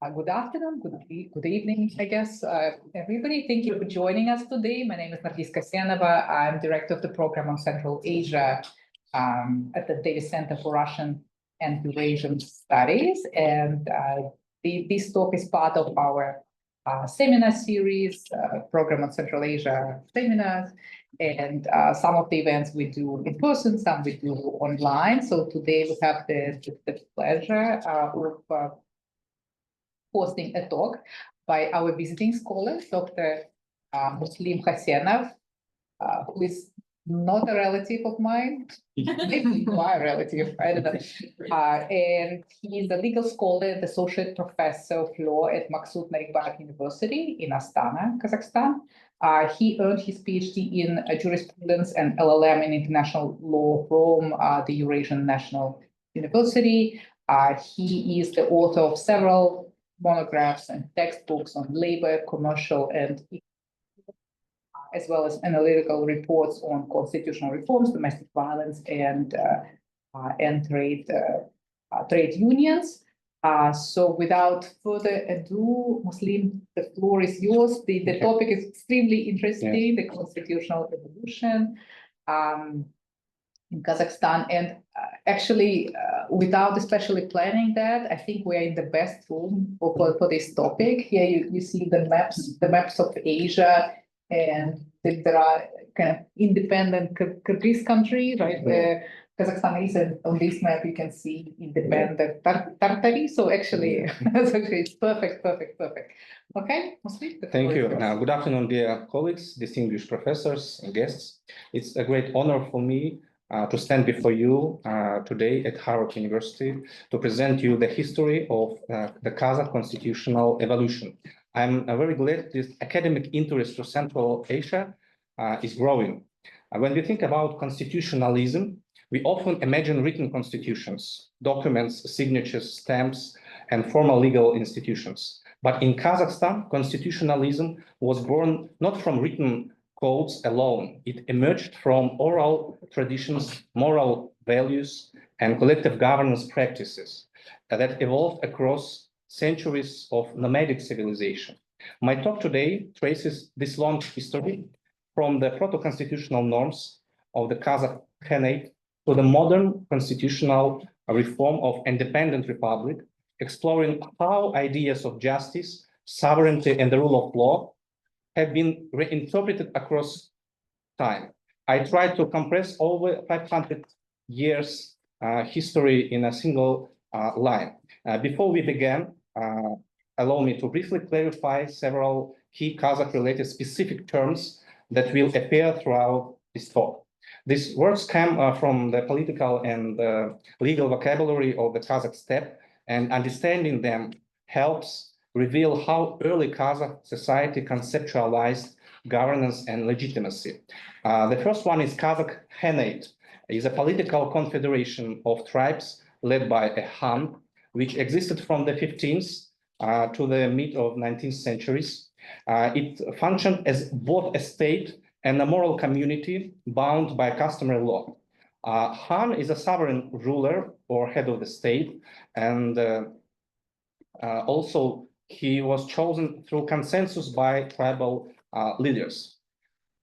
Good afternoon, good evening, I guess, everybody. Thank you for joining us today. My name is Nargis Kasyanova. I'm director of the program on Central Asia at the Davis Center for Russian and Eurasian Studies. And this talk is part of our seminar series, program on Central Asia seminars. And some of the events we do in person, some we do online. So today we have the pleasure of hosting a talk by our visiting scholar, Dr. Muslim Khasenov, who is not a relative of mine, maybe my relative, I don't know. And he is a legal scholar and associate professor of law at Maksud Narikbayev University in Astana, Kazakhstan. He earned his PhD in jurisprudence and LLM in international law from the Eurasian National University. He is the author of several monographs and textbooks on labor, commercial, and as well as analytical reports on constitutional reforms, domestic violence, and trade unions. So without further ado, Muslim, the floor is yours. The topic is extremely interesting, the constitutional evolution in Kazakhstan. And actually, without especially planning that, I think we're in the best room for this topic. Here you see the maps of Asia, and there are kind of independent Kyrgyz country, right, where Kazakhstan is, and on this map you can see independent Tartary. So actually, it's perfect. Okay, Muslim. Thank you. Good afternoon, dear colleagues, distinguished professors and guests. It's a great honor for me to stand before you today at Harvard University to present you the history of the Kazakh constitutional evolution. I'm very glad this academic interest to Central Asia is growing. When we think about constitutionalism, we often imagine written constitutions, documents, signatures, stamps, and formal legal institutions. But in Kazakhstan, constitutionalism was born not from written codes alone. It emerged from oral traditions, moral values, and collective governance practices that evolved across centuries of nomadic civilization. My talk today traces this long history from the proto-constitutional norms of the Kazakh Khanate to the modern constitutional reform of independent republic, exploring how ideas of justice, sovereignty, and the rule of law have been reinterpreted across time. I tried to compress over 500 years history in a single line. Before we begin, allow me to briefly clarify several key Kazakh-related specific terms that will appear throughout this talk. These words come from the political and legal vocabulary of the Kazakh steppe, and understanding them helps reveal how early Kazakh society conceptualized governance and legitimacy. The first one is Kazakh Khanate, is a political confederation of tribes led by a Khan, which existed from the 15th to the mid of 19th centuries. It functioned as both a state and a moral community bound by customary law. Khan is a sovereign ruler or head of the state, and also he was chosen through consensus by tribal leaders.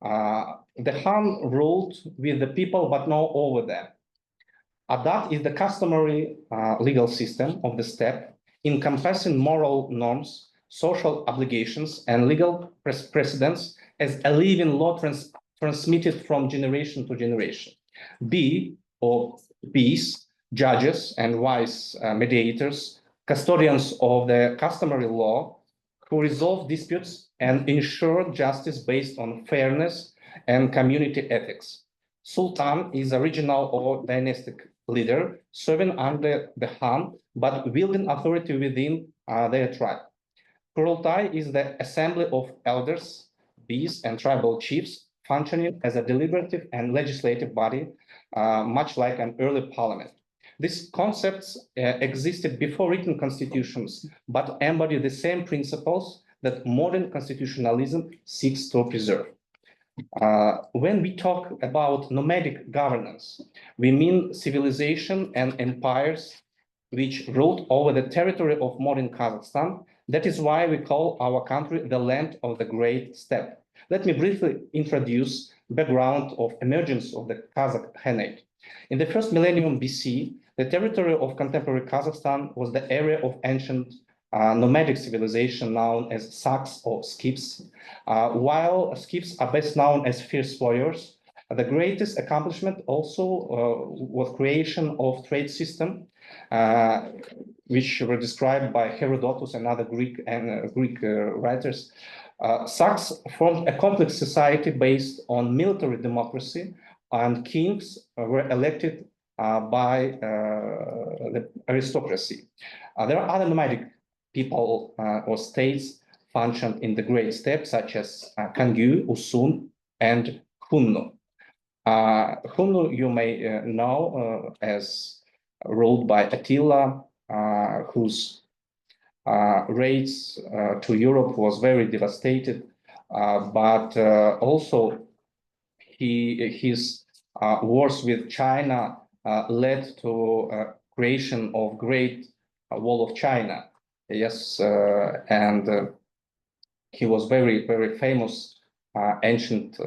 The Khan ruled with the people, but not over them. Adat is the customary legal system of the steppe, encompassing moral norms, social obligations, and legal precedents as a living law transmitted from generation to generation. B, or peace, judges and wise mediators, custodians of the customary law, who resolve disputes and ensure justice based on fairness and community ethics. Sultan is a regional or dynastic leader serving under the Khan, but wielding authority within their tribe. Kurultai is the assembly of elders, bees, and tribal chiefs functioning as a deliberative and legislative body, much like an early parliament. These concepts existed before written constitutions, but embody the same principles that modern constitutionalism seeks to preserve. When we talk about nomadic governance, we mean civilization and empires which ruled over the territory of modern Kazakhstan. That is why we call our country the land of the Great Steppe. Let me briefly introduce background of emergence of the Kazakh Khanate. In the first millennium BC, the territory of contemporary Kazakhstan was the area of ancient nomadic civilization known as Saks or Skips. While Skips are best known as fierce warriors, the greatest accomplishment also was creation of trade system, which were described by Herodotus and other Greek writers. Saks formed a complex society based on military democracy, and kings were elected by the aristocracy. There are other nomadic people or states functioned in the Great Steppe, such as Kangyu, Usun, and Hunnu. Hunnu you may know as ruled by Attila, whose raids to Europe was very devastated, but also his wars with China led to creation of Great Wall of China. Yes, and he was very famous ancient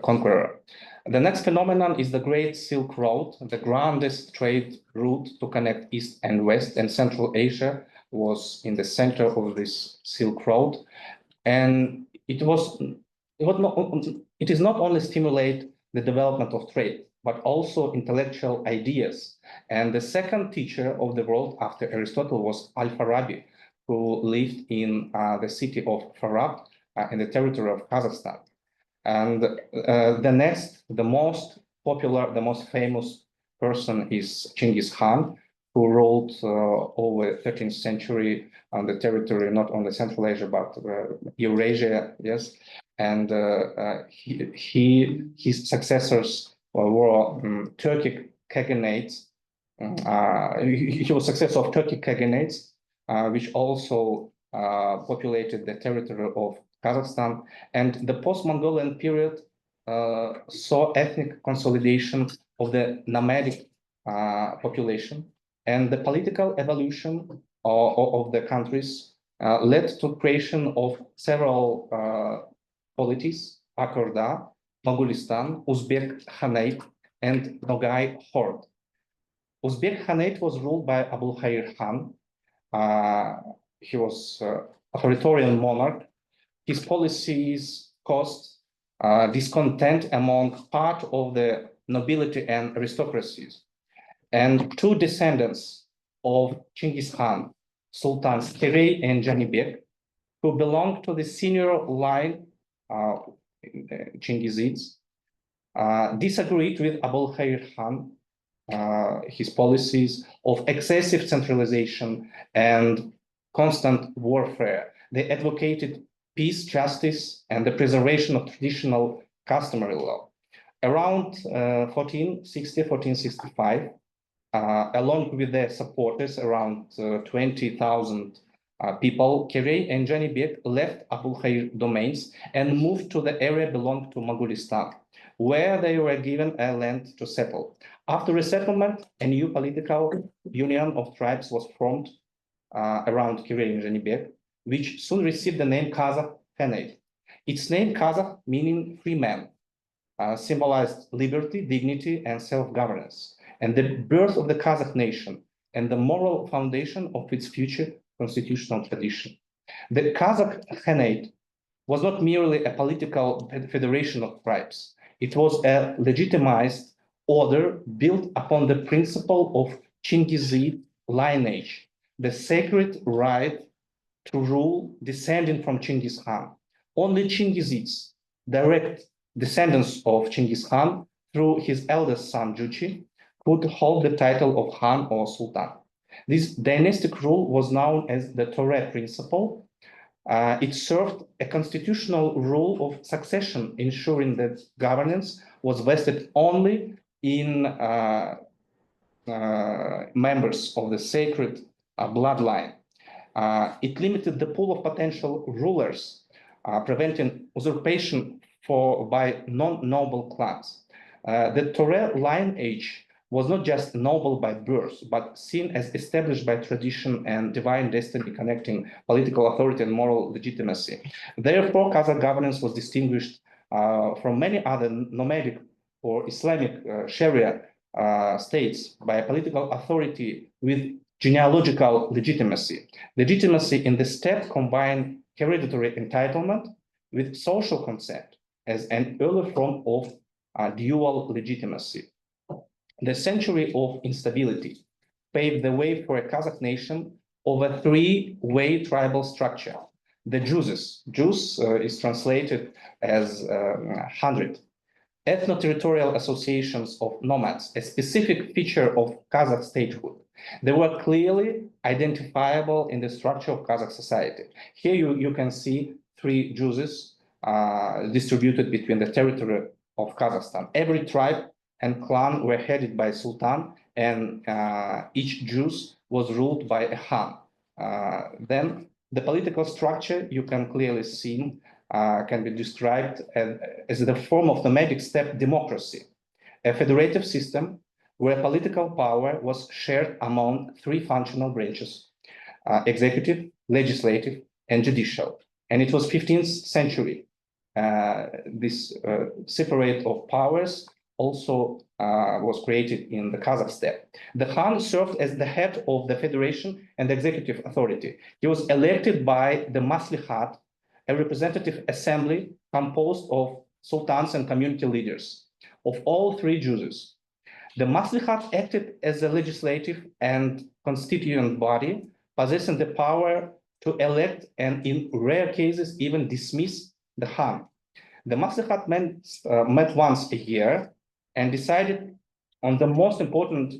conqueror. The next phenomenon is the Great Silk Road, the grandest trade route to connect East and West, and Central Asia was in the center of this Silk Road. And it is not only stimulate the development of trade, but also intellectual ideas. And the second teacher of the world after Aristotle was Al-Farabi, who lived in the city of Farab in the territory of Kazakhstan. And the next, the most popular, the most famous person is Genghis Khan, who ruled over 13th century on the territory, not only Central Asia, but Eurasia, yes. And his successors were Turkic Khaganates. He was successor of Turkic Khaganates, which also populated the territory of Kazakhstan. And the post-Mongolian period saw ethnic consolidation of the nomadic population, and the political evolution of the countries led to creation of several polities: Akorda, Mogolistan, Uzbek Khanate, and Nogai Horde. Uzbek Khanate was ruled by Abulkhair Khan. He was authoritarian monarch. His policies caused discontent among part of the nobility and aristocracies. And two descendants of Genghis Khan, Sultans Terey and Janibek, who belonged to the senior line Chingizids, disagreed with Abulkhair Khan, his policies of excessive centralization and constant warfare. They advocated peace, justice, and the preservation of traditional customary law. Around 1460, 1465, along with their supporters, around 20,000 people, Terey and Janibek left Abulkhair domains and moved to the area belonging to Mogolistan, where they were given a land to settle. After resettlement, a new political union of tribes was formed around Terey and Janibek, which soon received the name Kazakh Khanate. Its name Kazakh, meaning free man, symbolized liberty, dignity, and self-governance, and the birth of the Kazakh nation and the moral foundation of its future constitutional tradition. The Kazakh Khanate was not merely a political federation of tribes. It was a legitimized order built upon the principle of Chingizid lineage, the sacred right to rule descending from Chinggis Khan. Only Chingizids, direct descendants of Chinggis Khan through his eldest son Juchi, could hold the title of Khan or Sultan. This dynastic rule was known as the Torah principle. It served a constitutional rule of succession, ensuring that governance was vested only in members of the sacred bloodline. It limited the pool of potential rulers, preventing usurpation by non-noble clans. The Torah lineage was not just noble by birth, but seen as established by tradition and divine destiny connecting political authority and moral legitimacy. Therefore, Kazakh governance was distinguished from many other nomadic or Islamic Sharia states by a political authority with genealogical legitimacy. Legitimacy in the steppe combined hereditary entitlement with social consent as an early form of dual legitimacy. The century of instability paved the way for a Kazakh nation of a three-way tribal structure. The Juzes, Juz is translated as 100. Ethno-territorial associations of nomads, a specific feature of Kazakh statehood. They were clearly identifiable in the structure of Kazakh society. Here you can see three Juzes distributed between the territory of Kazakhstan. Every tribe and clan were headed by Sultan, and each Juz was ruled by a Khan. Then the political structure you can clearly see can be described as the form of nomadic steppe democracy, a federative system where political power was shared among three functional branches, executive, legislative, and judicial. And it was 15th century. This separate of powers also was created in the Kazakh steppe. The Khan served as the head of the federation and executive authority. He was elected by the Maslihat, a representative assembly composed of sultans and community leaders of all three Juzes. The Maslihat acted as a legislative and constituent body, possessing the power to elect and in rare cases even dismiss the Khan. The Maslihat met once a year and decided on the most important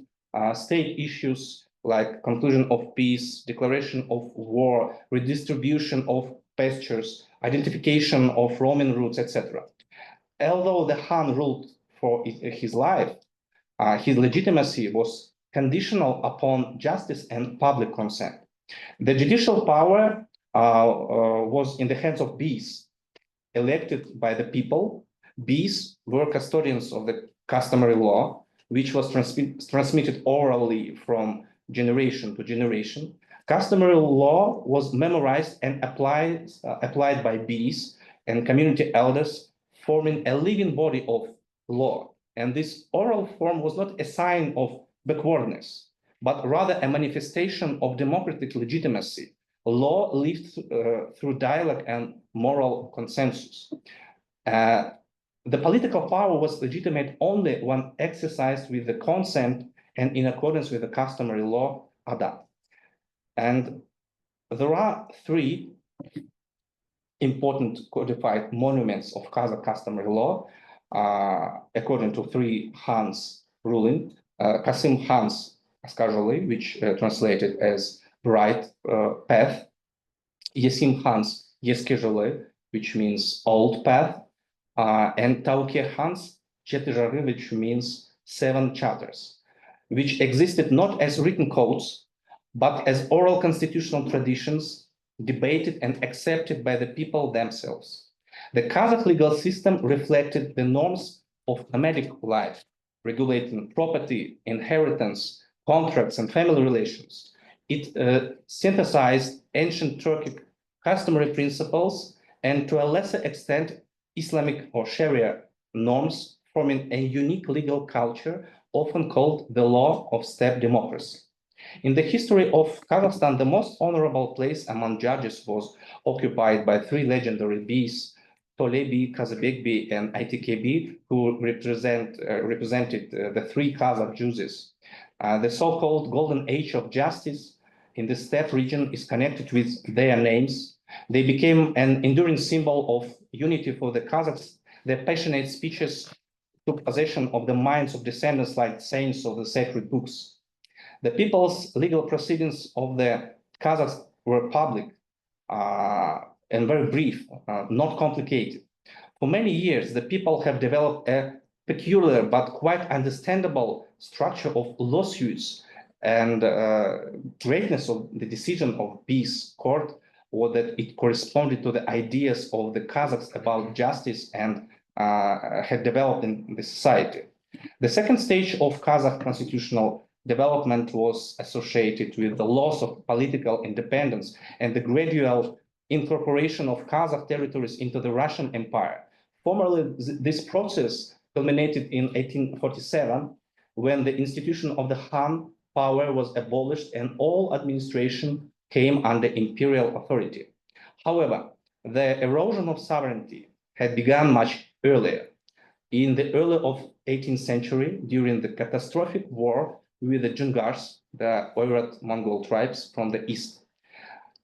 state issues like conclusion of peace, declaration of war, redistribution of pastures, identification of roaming routes, etc. Although the Khan ruled for his life, his legitimacy was conditional upon justice and public consent. The judicial power was in the hands of beys, elected by the people. Beys were custodians of the customary law, which was transmitted orally from generation to generation. Customary law was memorized and applied by beys and community elders, forming a living body of law. And this oral form was not a sign of backwardness, but rather a manifestation of democratic legitimacy. Law lived through dialogue and moral consensus. The political power was legitimate only when exercised with the consent and in accordance with the customary law, Ada. And there are three important codified monuments of Kazakh customary law, according to three Khans ruling. Kasim Khan's Askarjali, which translated as bright path. Yesim Khan's Yeskejali, which means old path. And Tauke Khan's Chetijari, which means 7 charters, which existed not as written codes, but as oral constitutional traditions debated and accepted by the people themselves. The Kazakh legal system reflected the norms of nomadic life, regulating property, inheritance, contracts, and family relations. It synthesized ancient Turkic customary principles and, to a lesser extent, Islamic or Sharia norms, forming a unique legal culture often called the law of steppe democracy. In the history of Kazakhstan, the most honorable place among judges was occupied by 3 legendary beys, Tolebi, Kazabekbi, and Aytekbi, who represented the 3 Kazakh Juzes. The so-called Golden Age of Justice in the steppe region is connected with their names. They became an enduring symbol of unity for the Kazakhs. Their passionate speeches took possession of the minds of descendants like saints of the sacred books. The people's legal proceedings of the Kazakhs were public and very brief, not complicated. For many years, the people have developed a peculiar but quite understandable structure of lawsuits, and greatness of the decision of peace court was that it corresponded to the ideas of the Kazakhs about justice and had developed in the society. The second stage of Kazakh constitutional development was associated with the loss of political independence and the gradual incorporation of Kazakh territories into the Russian Empire. Formerly, this process culminated in 1847, when the institution of the Khan power was abolished and all administration came under imperial authority. However, the erosion of sovereignty had begun much earlier. In the early of 18th century, during the catastrophic war with the Jungars, the Oirat Mongol tribes from the east.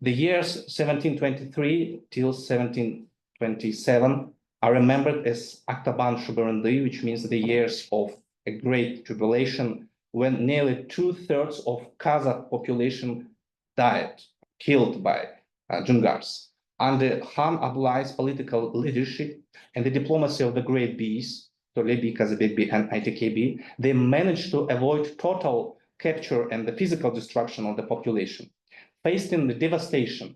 The years 1723 till 1727 are remembered as Aktaban Shubarandy, which means the years of a great tribulation, when nearly 2/3 of Kazakh population died, killed by Jungars. Under Khan Abdullah's political leadership and the diplomacy of the great bees, Tolebi, Kazabekbi, and ITKB, they managed to avoid total capture and the physical destruction of the population. Faced in the devastation,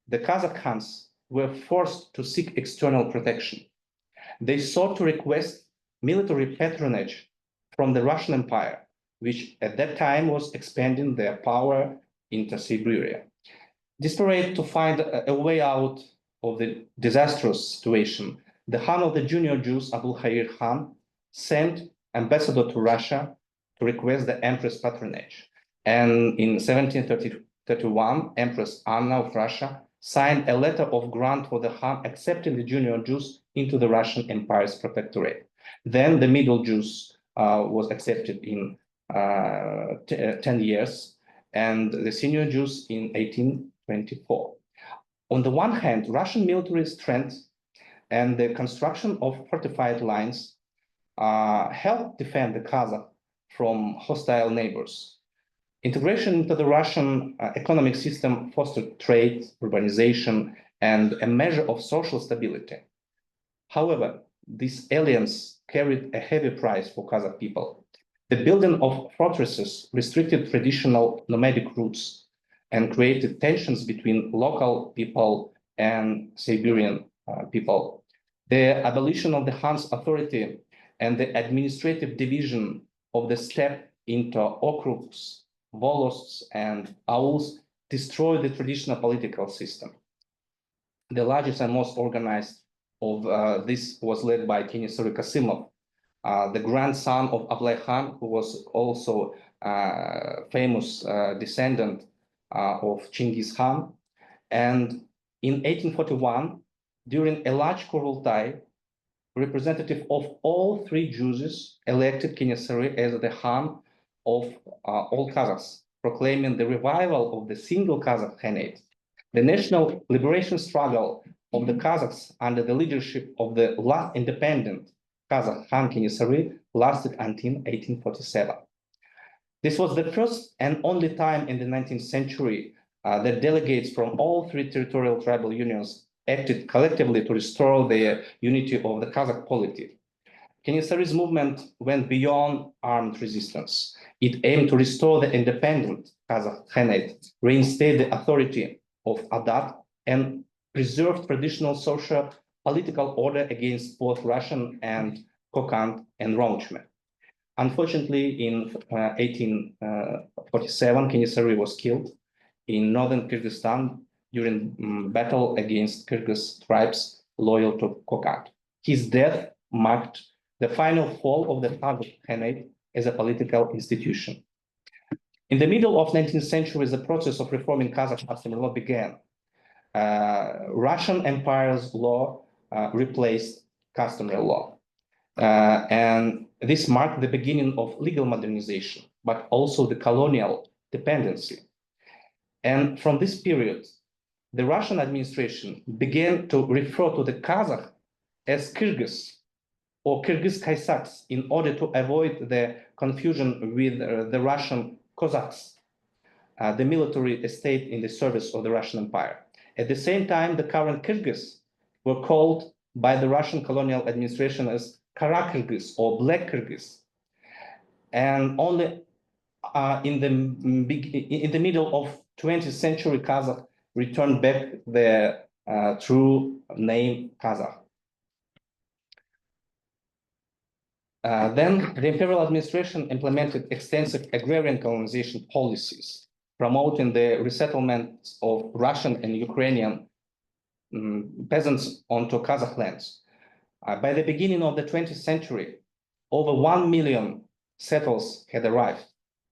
the Kazakh Khans were forced to seek external protection. They sought to request military patronage from the Russian Empire, which at that time was expanding their power into Siberia. Desperate to find a way out of the disastrous situation, the Khan of the Junior Jews, Abul Khair Khan, sent ambassador to Russia to request the Empress patronage. And in 1731, Empress Anna of Russia signed a letter of grant for the Khan accepting the Junior Jews into the Russian Empire's protectorate. Then the Middle Jews was accepted in 10 years, and the Senior Jews in 1824. On the one hand, Russian military strength and the construction of fortified lines helped defend the Kazakh from hostile neighbors. Integration into the Russian economic system fostered trade, urbanization, and a measure of social stability. However, this alliance carried a heavy price for Kazakh people. The building of fortresses restricted traditional nomadic routes and created tensions between local people and Siberian people. The abolition of the Khan's authority and the administrative division of the steppe into okrugs, volosts, and auls destroyed the traditional political system. The largest and most organized of this was led by Kenesaru Kasimov, the grandson of Ablai Khan, who was also a famous descendant of Chinggis Khan. And in 1841, during a large Kurultai, representative of all three Juzes elected Kenesaru as the Khan of all Kazakhs, proclaiming the revival of the single Kazakh Khanate. The national liberation struggle of the Kazakhs under the leadership of the last independent Kazakh Khan Kenesaru lasted until 1847. This was the first and only time in the 19th century that delegates from all three territorial tribal unions acted collectively to restore the unity of the Kazakh polity. Kenesaru's movement went beyond armed resistance. It aimed to restore the independent Kazakh Khanate, reinstate the authority of Adat, and preserve traditional social political order against both Russian and Kokand and Ronchmen. Unfortunately, in 1847, Kenesaru was killed in northern Kyrgyzstan during battle against Kyrgyz tribes loyal to Kokand. His death marked the final fall of the Kazakh Khanate as a political institution. In the middle of 19th century, the process of reforming Kazakh customary law began. Russian Empire's law replaced customary law. And this marked the beginning of legal modernization, but also the colonial dependency. And from this period, the Russian administration began to refer to the Kazakh as Kyrgyz or Kyrgyz Kaysaks in order to avoid the confusion with the Russian Cossacks, the military estate in the service of the Russian Empire. At the same time, the current Kyrgyz were called by the Russian colonial administration as Kara Kyrgyz or Black Kyrgyz. And only in the middle of 20th century, Kazakh returned back their true name Kazakh. Then the imperial administration implemented extensive agrarian colonization policies, promoting the resettlement of Russian and Ukrainian peasants onto Kazakh lands. By the beginning of the 20th century, over 1 million settlers had arrived,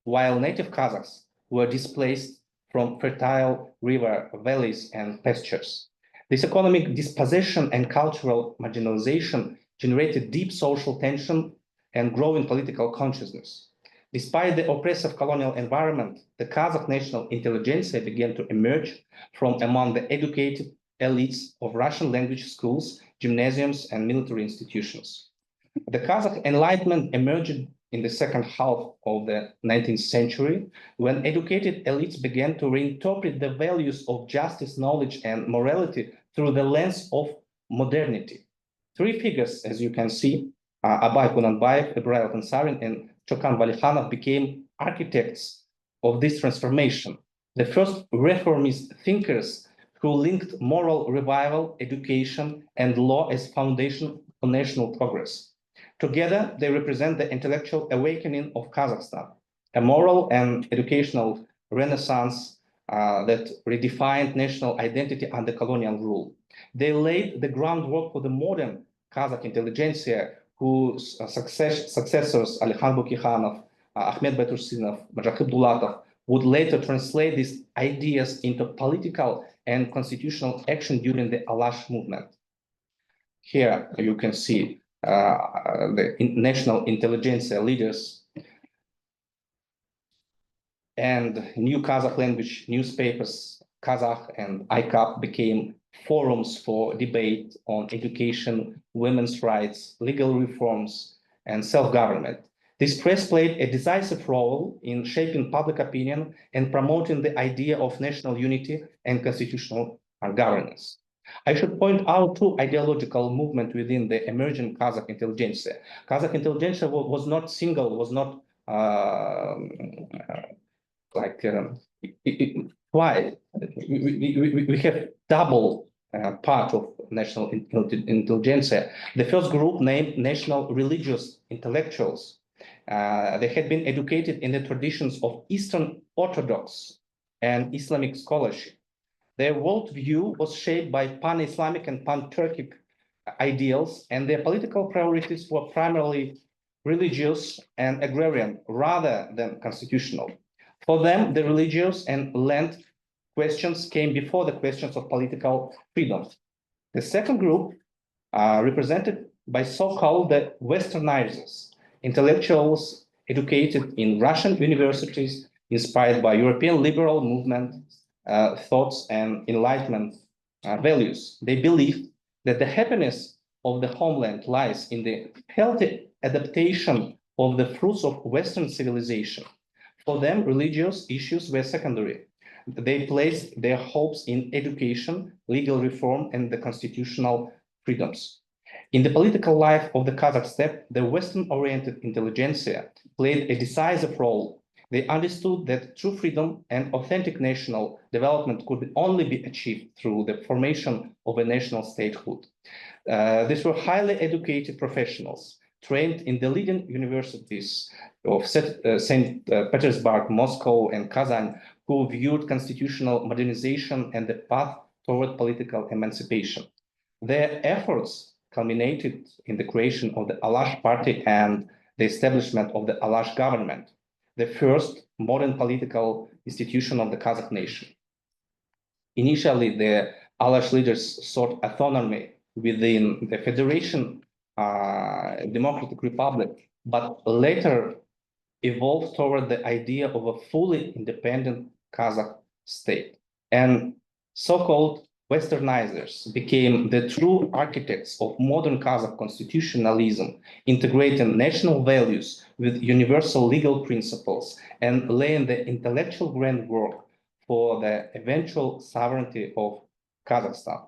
while native Kazakhs were displaced from fertile river valleys and pastures. This economic dispossession and cultural marginalization generated deep social tension and growing political consciousness. Despite the oppressive colonial environment, the Kazakh national intelligentsia began to emerge from among the educated elites of Russian language schools, gymnasiums, and military institutions. The Kazakh Enlightenment emerged in the second half of the 19th century, when educated elites began to reinterpret the values of justice, knowledge, and morality through the lens of modernity. Three figures, as you can see, Abay Kunanbayev, Ibrahim Kansarin, and Chokan Valikhanov became architects of this transformation, the first reformist thinkers who linked moral revival, education, and law as foundation for national progress. Together, they represent the intellectual awakening of Kazakhstan, a moral and educational renaissance that redefined national identity under colonial rule. They laid the groundwork for the modern Kazakh intelligentsia, whose successors, Alikhan Bukikhanov, Ahmed Batursinov, Majahid Dulatov, would later translate these ideas into political and constitutional action during the Alash movement. Here you can see the national intelligentsia leaders and new Kazakh language newspapers, Kazakh and ICAP, became forums for debate on education, women's rights, legal reforms, and self-government. This press played a decisive role in shaping public opinion and promoting the idea of national unity and constitutional governance. I should point out two ideological movements within the emerging Kazakh intelligentsia. Kazakh intelligentsia was not single, was not why we have double part of national intelligentsia. The first group, named National Religious Intellectuals, they had been educated in the traditions of Eastern Orthodox and Islamic scholarship. Their worldview was shaped by pan-Islamic and pan-Turkic ideals, and their political priorities were primarily religious and agrarian rather than constitutional. For them, the religious and land questions came before the questions of political freedom. The second group, represented by so-called the Westernizers, intellectuals educated in Russian universities, inspired by European liberal movement, thoughts and Enlightenment values. They believed that the happiness of the homeland lies in the healthy adaptation of the fruits of Western civilization. For them, religious issues were secondary. They placed their hopes in education, legal reform, and the constitutional freedoms. In the political life of the Kazakh steppe, the Western-oriented intelligentsia played a decisive role. They understood that true freedom and authentic national development could only be achieved through the formation of a national statehood. These were highly educated professionals trained in the leading universities of St. Petersburg, Moscow, and Kazan, who viewed constitutional modernization and the path toward political emancipation. Their efforts culminated in the creation of the Alash Party and the establishment of the Alash government, the first modern political institution of the Kazakh nation. Initially, the Alash leaders sought autonomy within the Federation Democratic Republic, but later evolved toward the idea of a fully independent Kazakh state. And so-called Westernizers became the true architects of modern Kazakh constitutionalism, integrating national values with universal legal principles and laying the intellectual groundwork for the eventual sovereignty of Kazakhstan.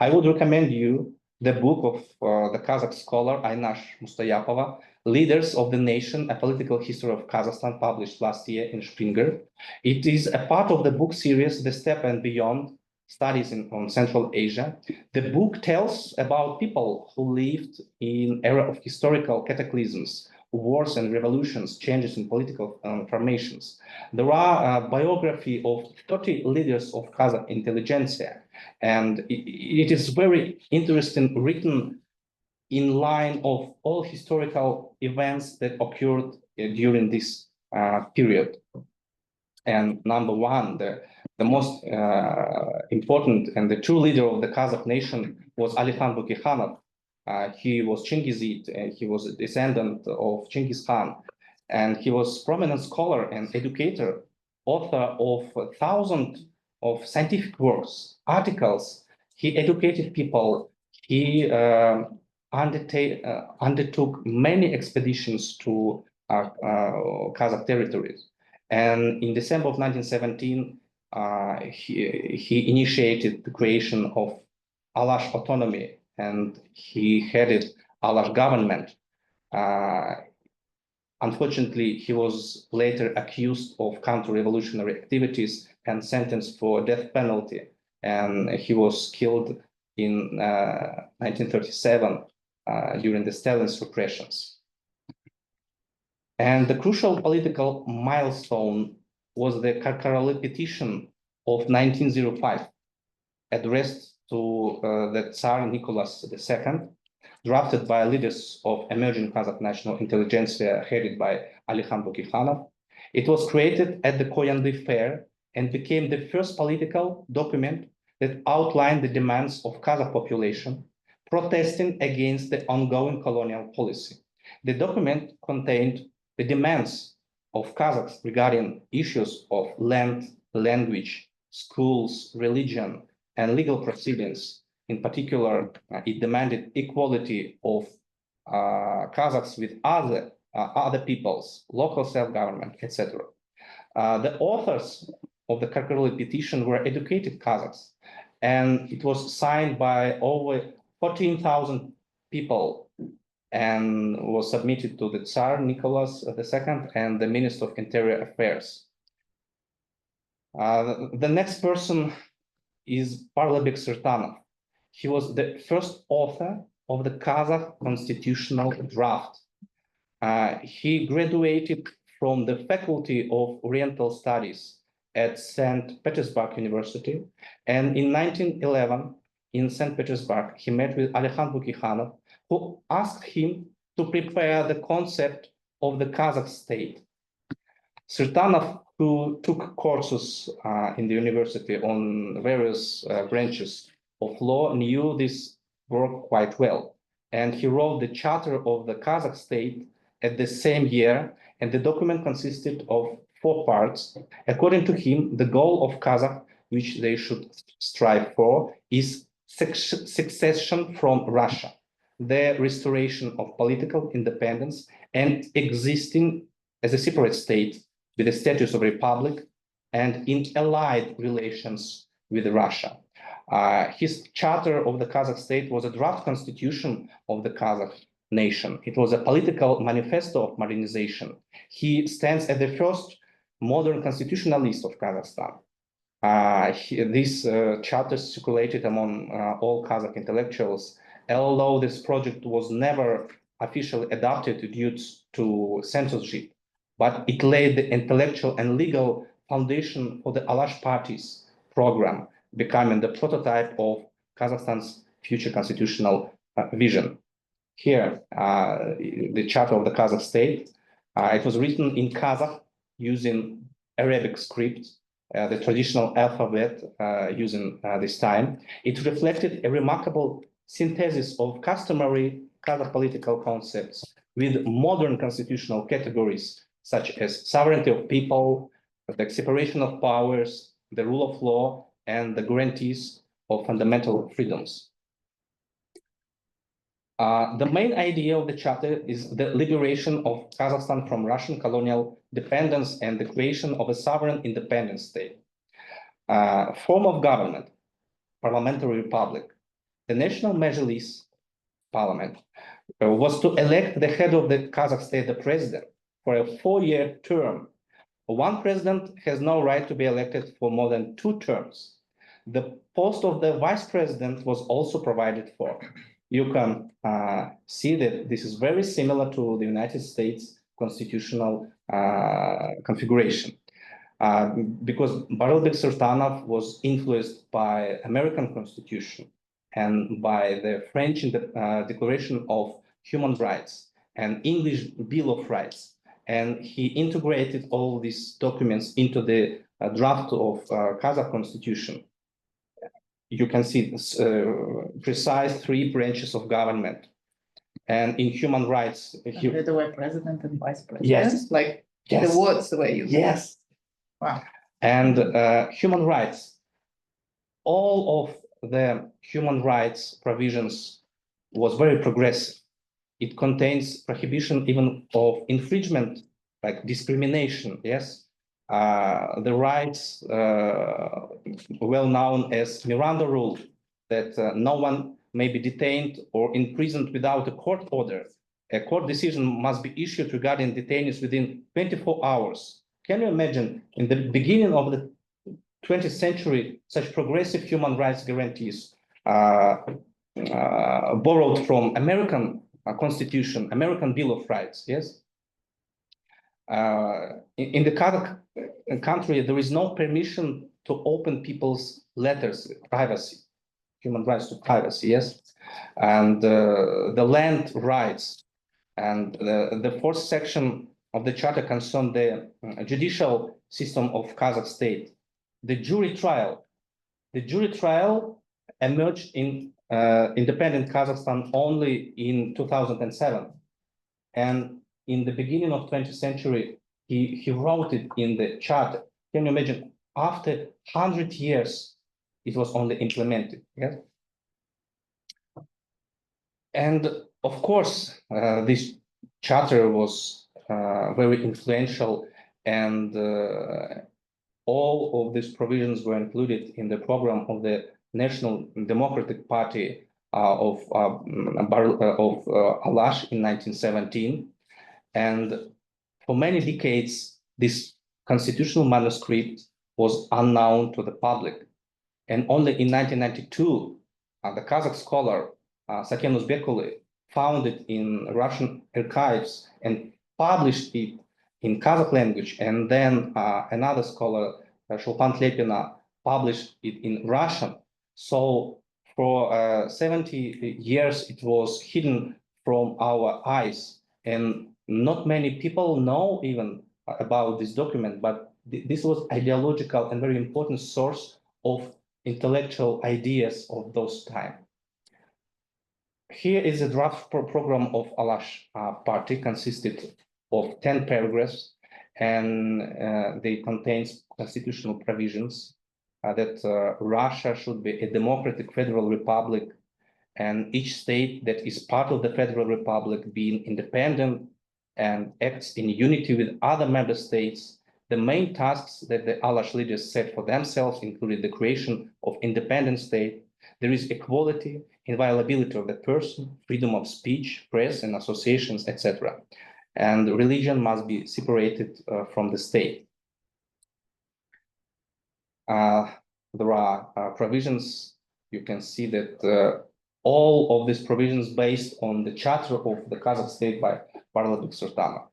I would recommend you the book of the Kazakh scholar Aynash Mustayapova, Leaders of the Nation, A Political History of Kazakhstan, published last year in Springer. It is a part of the book series, The Steppe and Beyond, studies on Central Asia. The book tells about people who lived in era of historical cataclysms, wars and revolutions, changes in political formations. There are a biography of 30 leaders of Kazakh intelligentsia, and it is very interesting, written in line of all historical events that occurred during this period. And number one, the most important and the true leader of the Kazakh nation was Ali Khan Bukikhanov. He was Chingizid, and he was a descendant of Chingiz Khan. And he was prominent scholar and educator, author of thousands of scientific works, articles. He educated people. He undertook many expeditions to Kazakh territories. And in December of 1917, he initiated the creation of Alash autonomy, and he headed Alash government. Unfortunately, he was later accused of counter-revolutionary activities and sentenced for death penalty, and he was killed in 1937 during the Stalin's repressions. And the crucial political milestone was the Karkarali petition of 1905, addressed to the Tsar Nicholas II, drafted by leaders of emerging Kazakh national intelligentsia headed by Ali Khan Bukikhanov. It was created at the Koyandı Fair and became the first political document that outlined the demands of Kazakh population protesting against the ongoing colonial policy. The document contained the demands of Kazakhs regarding issues of land, language, schools, religion, and legal proceedings. In particular, it demanded equality of Kazakhs with other peoples, local self-government, etc. The authors of the Karkarali petition were educated Kazakhs, and it was signed by over 14,000 people and was submitted to the Tsar Nicholas II and the Minister of Interior Affairs. The next person is Parlabek Sirtanov. He was the first author of the Kazakh constitutional draft. He graduated from the Faculty of Oriental Studies at St. Petersburg University, and in 1911, in St. Petersburg, he met with Ali Khan Bukikhanov, who asked him to prepare the concept of the Kazakh state. Sirtanov, who took courses in the university on various branches of law, knew this work quite well. And he wrote the charter of the Kazakh state at the same year, and the document consisted of 4 parts. According to him, the goal of Kazakh, which they should strive for, is succession from Russia, the restoration of political independence, and existing as a separate state with the status of republic and in allied relations with Russia. His charter of the Kazakh state was a draft constitution of the Kazakh nation. It was a political manifesto of modernization. He stands as the first modern constitutionalist of Kazakhstan. This charter circulated among all Kazakh intellectuals, although this project was never officially adopted due to censorship, but it laid the intellectual and legal foundation for the Alash Party's program, becoming the prototype of Kazakhstan's future constitutional vision. Here, the charter of the Kazakh state. It was written in Kazakh using Arabic script, the traditional alphabet using this time. It reflected a remarkable synthesis of customary Kazakh political concepts with modern constitutional categories such as sovereignty of people, the separation of powers, the rule of law, and the guarantees of fundamental freedoms. The main idea of the charter is the liberation of Kazakhstan from Russian colonial dependence and the creation of a sovereign independent state. Form of government, parliamentary republic. The National Majlis parliament was to elect the head of the Kazakh state, the president, for a 4-year term. One president has no right to be elected for more than 2 terms. The post of the vice president was also provided for. You can see that this is very similar to the United States constitutional configuration. Because Baralbek Sultanov was influenced by American Constitution and by the French Declaration of Human Rights and English Bill of Rights. And he integrated all these documents into the draft of Kazakh Constitution. You can see this, precise 3 branches of government. And in human rights, The word president and vice president. Yes. Like yes, the words the way you. yes. Wow. And human rights, all of the human rights provisions was very progressive. It contains prohibition even of infringement, like discrimination, yes. The rights well known as Miranda rule, that no one may be detained or imprisoned without a court order. A court decision must be issued regarding detainees within 24 hours. Can you imagine, in the beginning of the 20th century, such progressive human rights guarantees borrowed from American Constitution, American Bill of Rights, yes? In the Kazakh country, there is no permission to open people's letters, privacy, human rights to privacy, yes? And the land rights, and the 4th section of the charter concerned the judicial system of Kazakh state. The jury trial emerged in independent Kazakhstan only in 2007. And in the beginning of 20th century, he wrote it in the charter. Can you imagine, after 100 years, it was only implemented, yes? And of course, this charter was very influential, and all of these provisions were included in the program of the National Democratic Party of Alash in 1917. And for many decades, this constitutional manuscript was unknown to the public. And only in 1992, the Kazakh scholar Saken Uzbekuli found it in Russian archives and published it in Kazakh language. And then another scholar, Shulpan Tlepina, published it in Russian. So for 70 years, it was hidden from our eyes. And not many people know even about this document, but this was ideological and very important source of intellectual ideas of those time. Here is a draft program of Alash Party, consisted of 10 paragraphs, and they contains constitutional provisions that Russia should be a democratic federal republic, and each state that is part of the federal republic being independent and acts in unity with other member states. The main tasks that the Alash leaders set for themselves included the creation of independent state. There is equality, inviolability of the person, freedom of speech, press and associations, etc. And religion must be separated from the state. There are provisions. You can see that all of these provisions based on the charter of the Kazakh state by Baralbek Sultanov.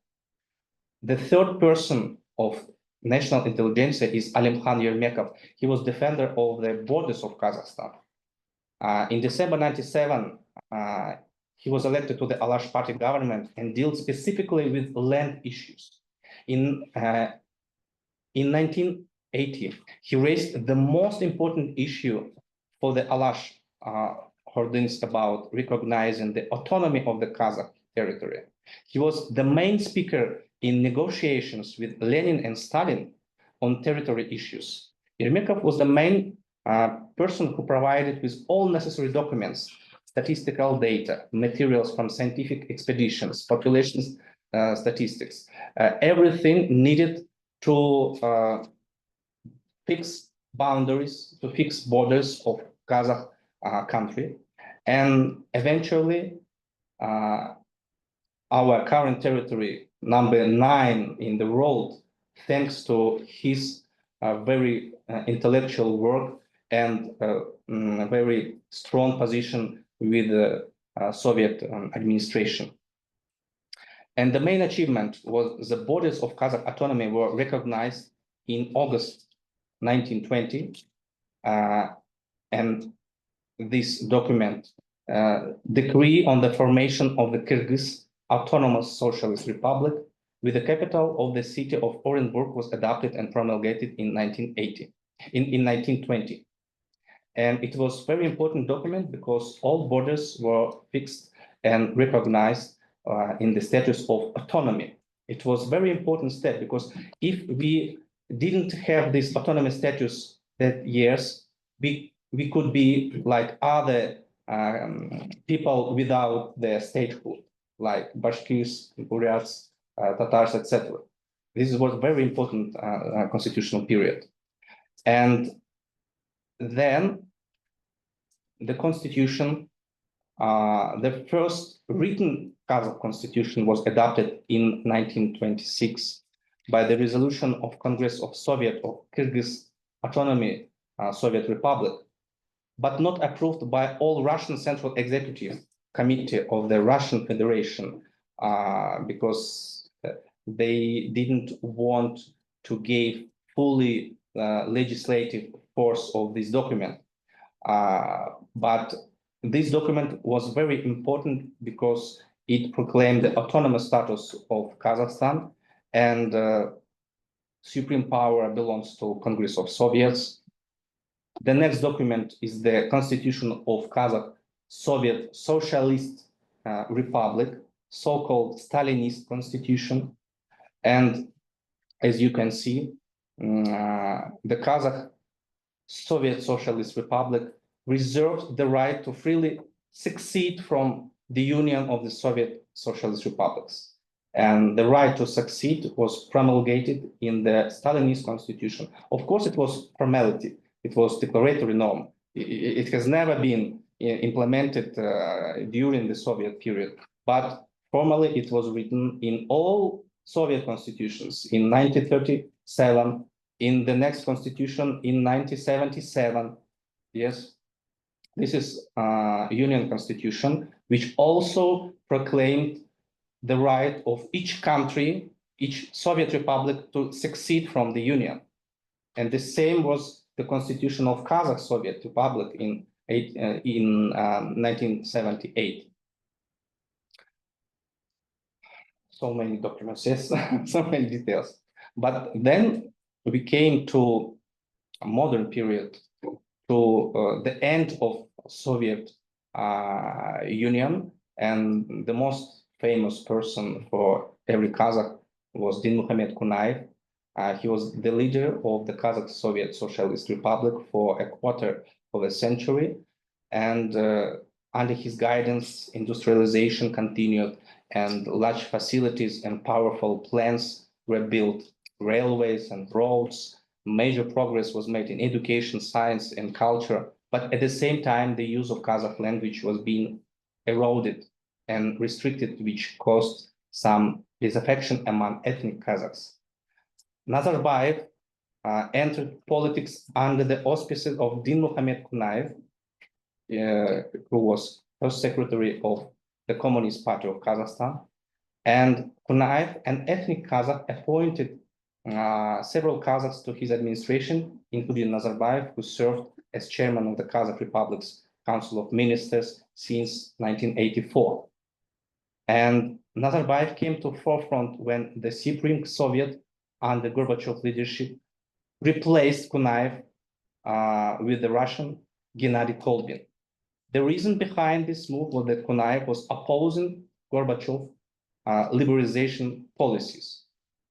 The third person of national intelligentsia is Alimkhan Yermekov. He was defender of the borders of Kazakhstan. In December 97, he was elected to the Alash Party government and dealt specifically with land issues. In 1980, he raised the most important issue for the Alash Hordins about recognizing the autonomy of the Kazakh territory. He was the main speaker in negotiations with Lenin and Stalin on territory issues. Yermekov was the main person who provided with all necessary documents, statistical data, materials from scientific expeditions, population statistics, everything needed to fix boundaries, to fix borders of Kazakh country. And eventually, our current territory, number 9 in the world, thanks to his very intellectual work and a very strong position with the Soviet administration. And the main achievement was the borders of Kazakh autonomy were recognized in August 1920, and this document, decree on the formation of the Kyrgyz Autonomous Socialist Republic with the capital of the city of Orenburg was adopted and promulgated in 1920. And it was a very important document because all borders were fixed and recognized in the status of autonomy. It was a very important step because if we didn't have this autonomy status that years, we could be like other people without the statehood, like Bashkirs, Buryats, Tatars, etc. This was a very important constitutional period. And then the constitution, the first written Kazakh constitution was adopted in 1926 by the resolution of Congress of Soviet of Kyrgyz Autonomy Soviet Republic, but not approved by all Russian Central Executive Committee of the Russian Federation because they didn't want to give fully legislative force of this document. But this document was very important because it proclaimed the autonomous status of Kazakhstan, and supreme power belongs to Congress of Soviets. The next document is the Constitution of Kazakh Soviet Socialist Republic, so-called Stalinist Constitution. And as you can see, the Kazakh Soviet Socialist Republic reserved the right to freely secede from the Union of the Soviet Socialist Republics. And the right to succeed was promulgated in the Stalinist Constitution. Of course, it was formality. It was declaratory norm. It has never been implemented during the Soviet period, but formally it was written in all Soviet constitutions in 1937, in the next constitution in 1977. Yes, this is Union Constitution, which also proclaimed the right of each country, each Soviet republic to secede from the Union. And the same was the constitution of Kazakh Soviet Republic in 1978. So many documents, yes, so many details. But then we came to a modern period, to the end of Soviet Union, and the most famous person for every Kazakh was Dinmuhamed Kunaev. He was the leader of the Kazakh Soviet Socialist Republic for a quarter of a century, and under his guidance, industrialization continued, and large facilities and powerful plants were built, railways and roads. Major progress was made in education, science, and culture, but at the same time, the use of Kazakh language was being eroded and restricted, which caused some disaffection among ethnic Kazakhs. Nazarbayev entered politics under the auspices of Dinmuhamed Kunaev, who was first secretary of the Communist Party of Kazakhstan. And Kunaev, an ethnic Kazakh, appointed several Kazakhs to his administration, including Nazarbayev, who served as chairman of the Kazakh Republic's Council of Ministers since 1984. And Nazarbayev came to forefront when the Supreme Soviet under Gorbachev leadership replaced Kunaev with the Russian Gennady Kolbin. The reason behind this move was that Kunaev was opposing Gorbachev liberalization policies.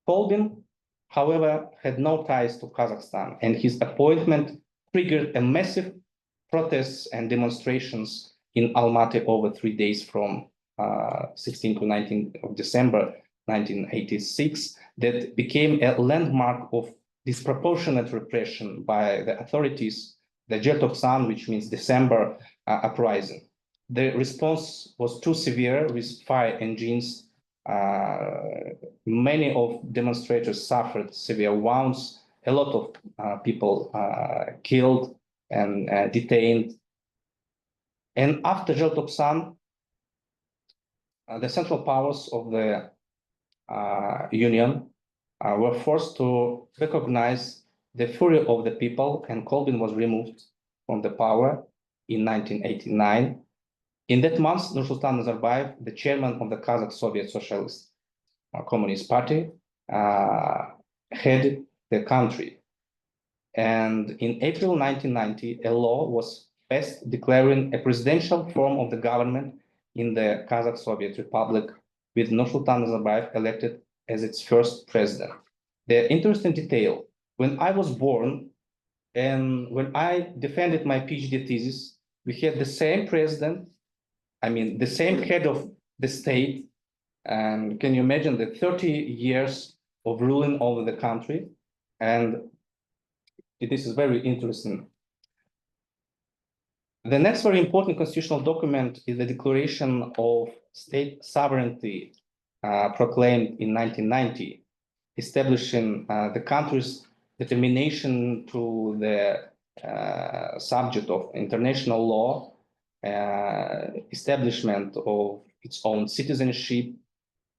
Kolbin, however, had no ties to Kazakhstan, and his appointment triggered a massive protests and demonstrations in Almaty over 3 days from 16 to 19 of December 1986 that became a landmark of disproportionate repression by the authorities, the Jeltoksan, which means December uprising. The response was too severe with fire engines. Many of demonstrators suffered severe wounds, a lot of people killed, and detained. And after Желтоқсан, the central powers of the union were forced to recognize the fury of the people, and Kolbin was removed from the power in 1989. In that month, Nursultan Nazarbayev, the chairman of the Kazakh Soviet Socialist Communist Party, headed the country. And in April 1990, a law was passed declaring a presidential form of the government in the Kazakh Soviet Republic, with Nursultan Nazarbayev elected as its first president. The interesting detail, when I was born and when I defended my PhD thesis, we had the same president, the same head of the state. And can you imagine the 30 years of ruling over the country? And this is very interesting. The next very important constitutional document is the Declaration of State Sovereignty proclaimed in 1990, establishing the country's determination to the subject of international law, establishment of its own citizenship,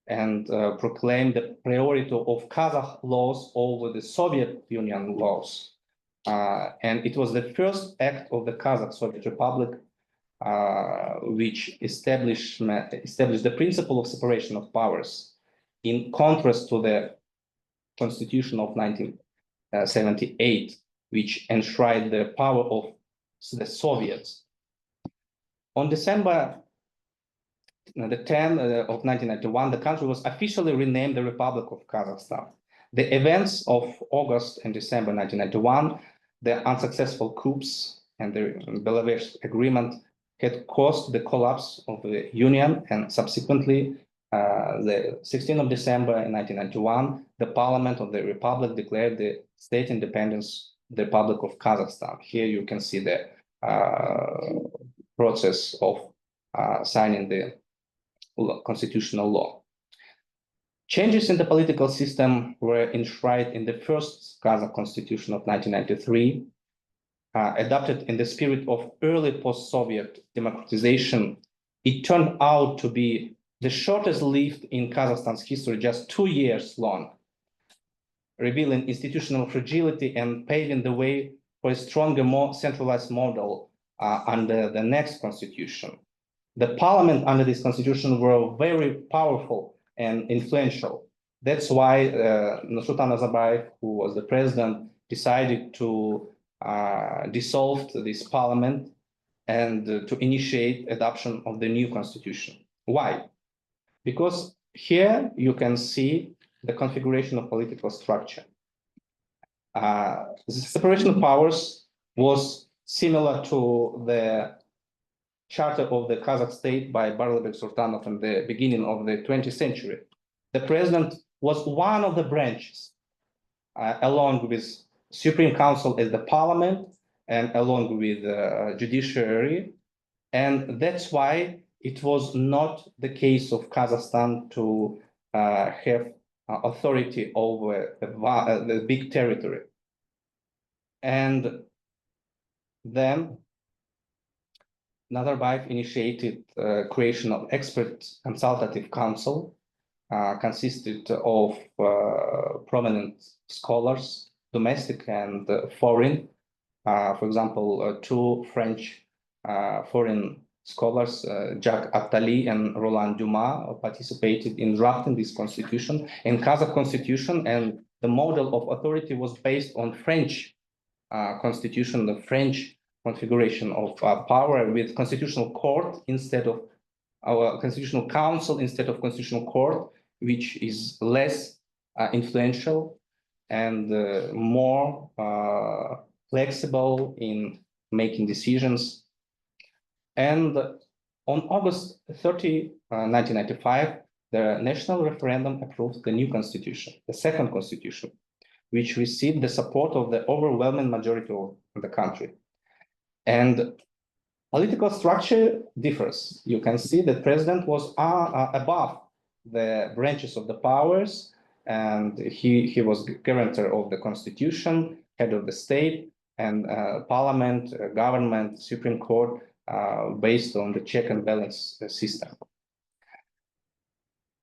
and proclaimed the priority of Kazakh laws over the Soviet Union laws. And it was the first act of the Kazakh Soviet Republic which established the principle of separation of powers, in contrast to the Constitution of 1978, which enshrined the power of the Soviets. On December the 10th of 1991, the country was officially renamed the Republic of Kazakhstan. The events of August and December 1991, the unsuccessful coups and the Belarus agreement had caused the collapse of the Union, and subsequently, the 16th of December 1991, the Parliament of the Republic declared the state independence of the Republic of Kazakhstan. Here you can see the process of signing the constitutional law. Changes in the political system were enshrined in the first Kazakh constitution of 1993, adopted in the spirit of early post-Soviet democratization. It turned out to be the shortest lived in Kazakhstan's history, just 2 years long, revealing institutional fragility and paving the way for a stronger, more centralized model under the next constitution. The parliament under this constitution were very powerful and influential. That's why Nursultan Nazarbayev, who was the president, decided to dissolve this parliament and to initiate adoption of the new constitution. Why? Because here you can see the configuration of political structure. The separation of powers was similar to the charter of the Kazakh state by Barlabek Sultanov in the beginning of the 20th century. The president was one of the branches, along with Supreme Council as the parliament and along with the judiciary. And that's why it was not the case of Kazakhstan to have authority over the big territory. And then Nazarbayev initiated creation of expert consultative council, consisted of prominent scholars, domestic and foreign. For example, 2 French foreign scholars, Jacques Attali and Roland Dumas, participated in drafting this constitution. In Kazakh constitution, and the model of authority was based on French constitution, the French configuration of power, with constitutional court instead of our constitutional council instead of constitutional court, which is less influential and more flexible in making decisions. And on August 30, 1995, the national referendum approved the new constitution, the second constitution, which received the support of the overwhelming majority of the country. And political structure differs. You can see that president was above the branches of the powers, and he was guarantor of the constitution, head of the state, and parliament, government, Supreme Court, based on the check and balance system.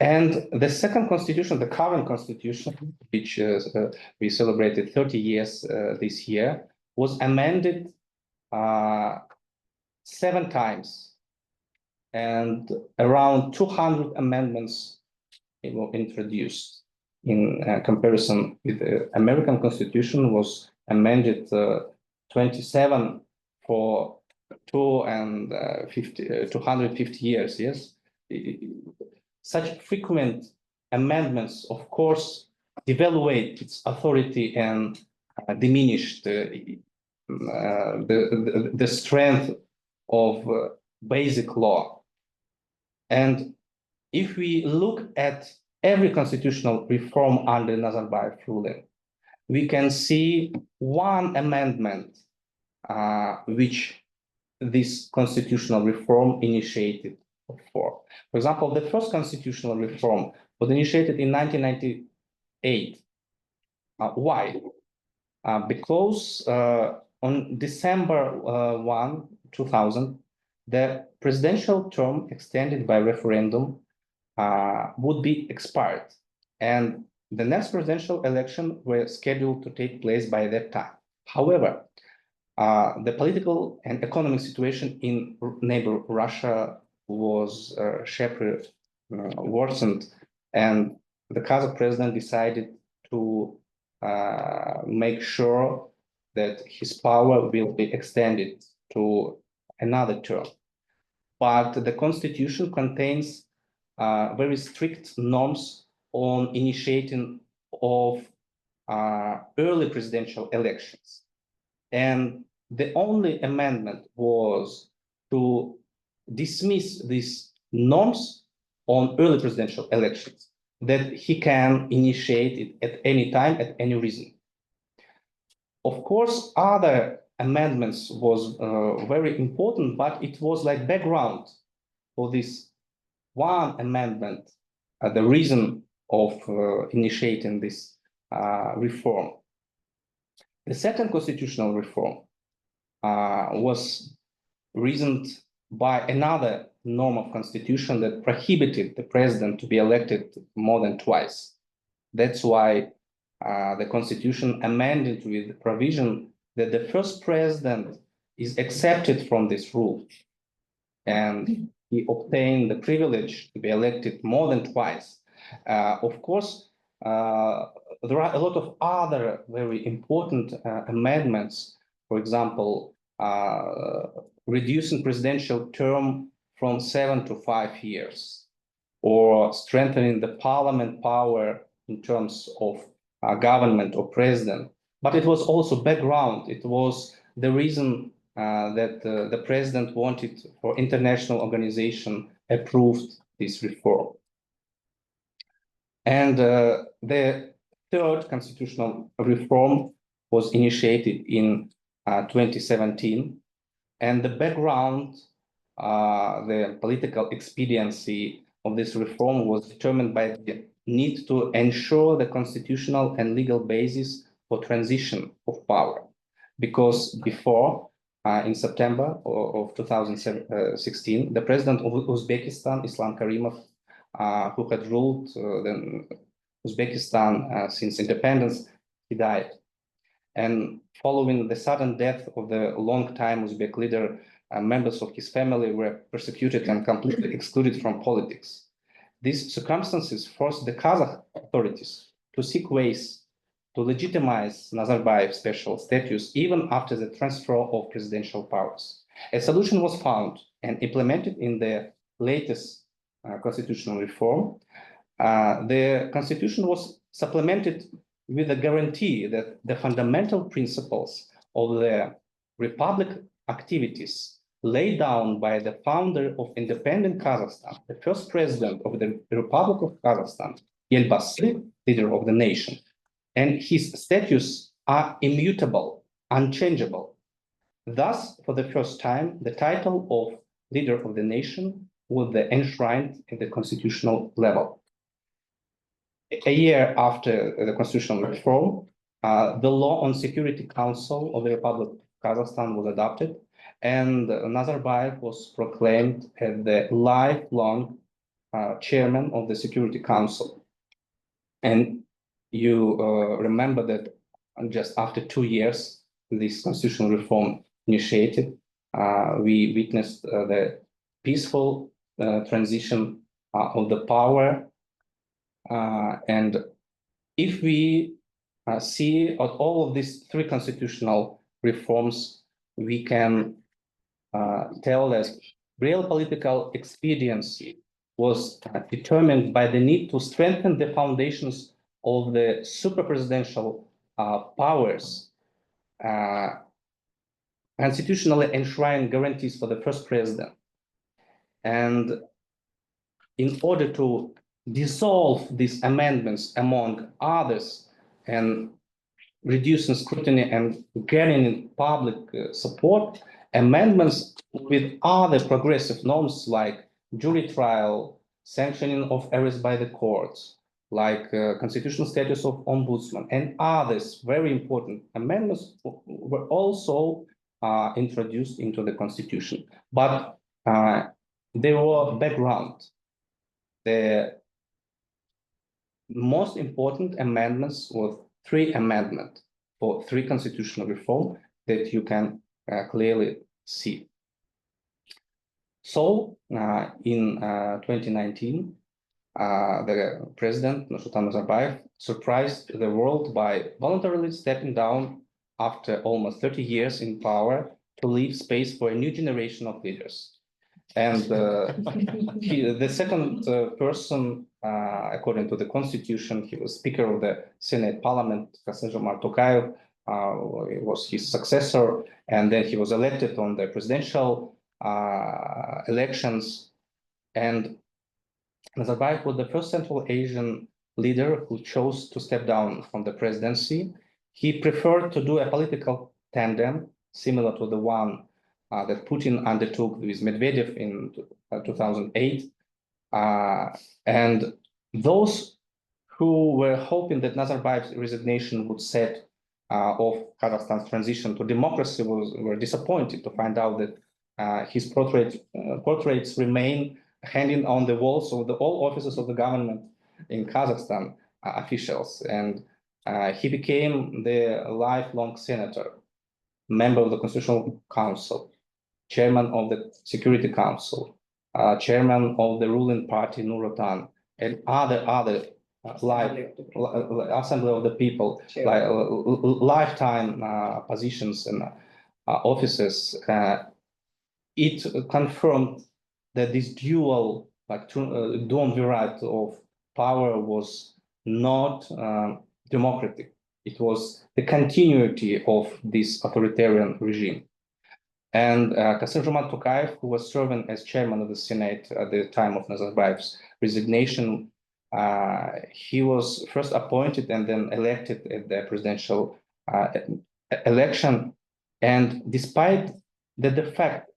And the second constitution, the current constitution, which we celebrated 30 years this year, was amended 7 times, and around 200 amendments were introduced. In comparison with the American Constitution, was amended 27 for 250 years. Yes, such frequent amendments, of course, devaluate its authority and diminish the strength of basic law. And if we look at every constitutional reform under Nazarbayev ruling, we can see one amendment which this constitutional reform initiated for. For example, the first constitutional reform was initiated in 1998. Why? Because on December 1, 2000, the presidential term extended by referendum would be expired, and the next presidential election were scheduled to take place by that time. However, the political and economic situation in neighbor Russia was sharply worsened, and the Kazakh president decided to make sure that his power will be extended to another term. But the constitution contains very strict norms on initiating of early presidential elections. And the only amendment was to dismiss these norms on early presidential elections, that he can initiate it at any time, at any reason. Of course, other amendments was very important, but it was like background for this one amendment, the reason of initiating this reform. The second constitutional reform was reasoned by another norm of constitution that prohibited the president to be elected more than twice. That's why the constitution amended with the provision that the first president is excepted from this rule, and he obtained the privilege to be elected more than twice. Of course, there are a lot of other very important amendments. For example, reducing presidential term from 7 to 5 years, or strengthening the parliament power in terms of government or president. But it was also background. It was the reason that the president wanted for international organization approved this reform. And the third constitutional reform was initiated in 2017. And the background, the political expediency of this reform was determined by the need to ensure the constitutional and legal basis for transition of power. Because before, in September of 2016, the president of Uzbekistan, Islam Karimov, who had ruled Uzbekistan since independence, he died. And following the sudden death of the long-time Uzbek leader, members of his family were persecuted and completely excluded from politics. These circumstances forced the Kazakh authorities to seek ways to legitimize Nazarbayev's special status even after the transfer of presidential powers. A solution was found and implemented in the latest constitutional reform. The constitution was supplemented with a guarantee that the fundamental principles of the republic activities laid down by the founder of independent Kazakhstan, the first president of the Republic of Kazakhstan, Elbasi, leader of the nation, and his status are immutable, unchangeable. Thus, for the first time, the title of leader of the nation was enshrined at the constitutional level. A year after the constitutional reform, the law on Security Council of the Republic of Kazakhstan was adopted, and Nazarbayev was proclaimed as the lifelong chairman of the Security Council. And you remember that just after 2 years, this constitutional reform initiated, we witnessed the peaceful transition of the power. And if we see all of these 3 constitutional reforms, we can tell that real political expediency was determined by the need to strengthen the foundations of the super-presidential powers, constitutionally enshrined guarantees for the first president. And in order to dissolve these amendments, among others, and reducing scrutiny and gaining public support, amendments with other progressive norms like jury trial, sanctioning of arrest by the courts, like constitutional status of ombudsman, and others very important amendments were also introduced into the constitution. But they were background. The most important amendments were 3 amendments for 3 constitutional reform that you can clearly see. So in 2019, the president, Nursultan Nazarbayev, surprised the world by voluntarily stepping down after almost 30 years in power to leave space for a new generation of leaders. And the second person, according to the constitution, he was Speaker of the Senate Parliament, Kassym-Jomart Tokayev, was his successor, and then he was elected on the presidential elections. And Nazarbayev was the first Central Asian leader who chose to step down from the presidency. He preferred to do a political tandem similar to the one that Putin undertook with Medvedev in 2008. And those who were hoping that Nazarbayev's resignation would set off Kazakhstan's transition to democracy were disappointed to find out that his portraits remain hanging on the walls of all offices of the government in Kazakhstan officials. And he became the lifelong senator, member of the Constitutional Council, chairman of the Security Council, chairman of the ruling party Nur Otan, and other Assembly of the People, like lifetime positions and offices. It confirmed that this dual, duumvirate of power was not democratic. It was the continuity of this authoritarian regime. And Kassym-Jomart Tokayev, who was serving as chairman of the Senate at the time of Nazarbayev's resignation, he was first appointed and then elected at the presidential election. And despite the fact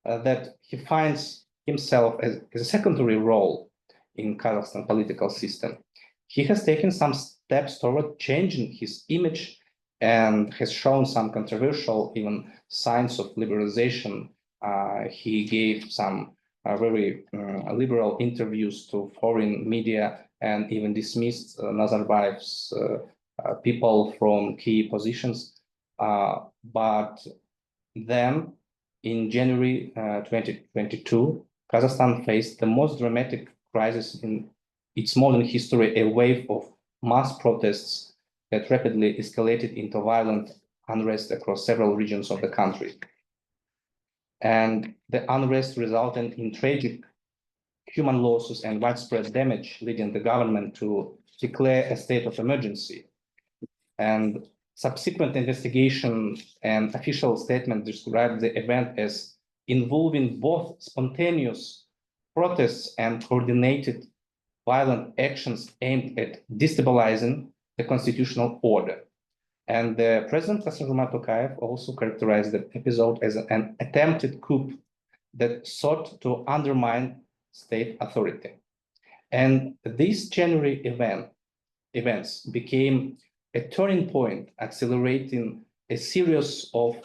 that he finds himself as a secondary role in Kazakhstan political system, he has taken some steps toward changing his image and has shown some controversial even signs of liberalization. He gave some very liberal interviews to foreign media and even dismissed Nazarbayev's people from key positions. But then in January 2022, Kazakhstan faced the most dramatic crisis in its modern history, a wave of mass protests that rapidly escalated into violent unrest across several regions of the country. And the unrest resulted in tragic human losses and widespread damage, leading the government to declare a state of emergency. And subsequent investigation and official statement described the event as involving both spontaneous protests and coordinated violent actions aimed at destabilizing the constitutional order. And the President Kassym-Jomart Tokayev also characterized the episode as an attempted coup that sought to undermine state authority. And these January events became a turning point, accelerating a series of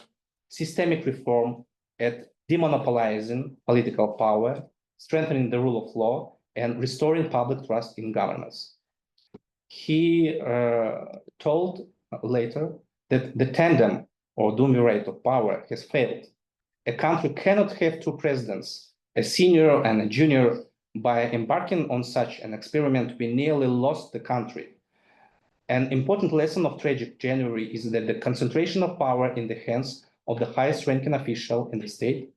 systemic reform at demonopolizing political power, strengthening the rule of law, and restoring public trust in governments. He told later that the tandem or duumvirate of power has failed. A country cannot have two presidents, a senior and a junior. By embarking on such an experiment, we nearly lost the country. An important lesson of tragic January is that the concentration of power in the hands of the highest ranking official in the state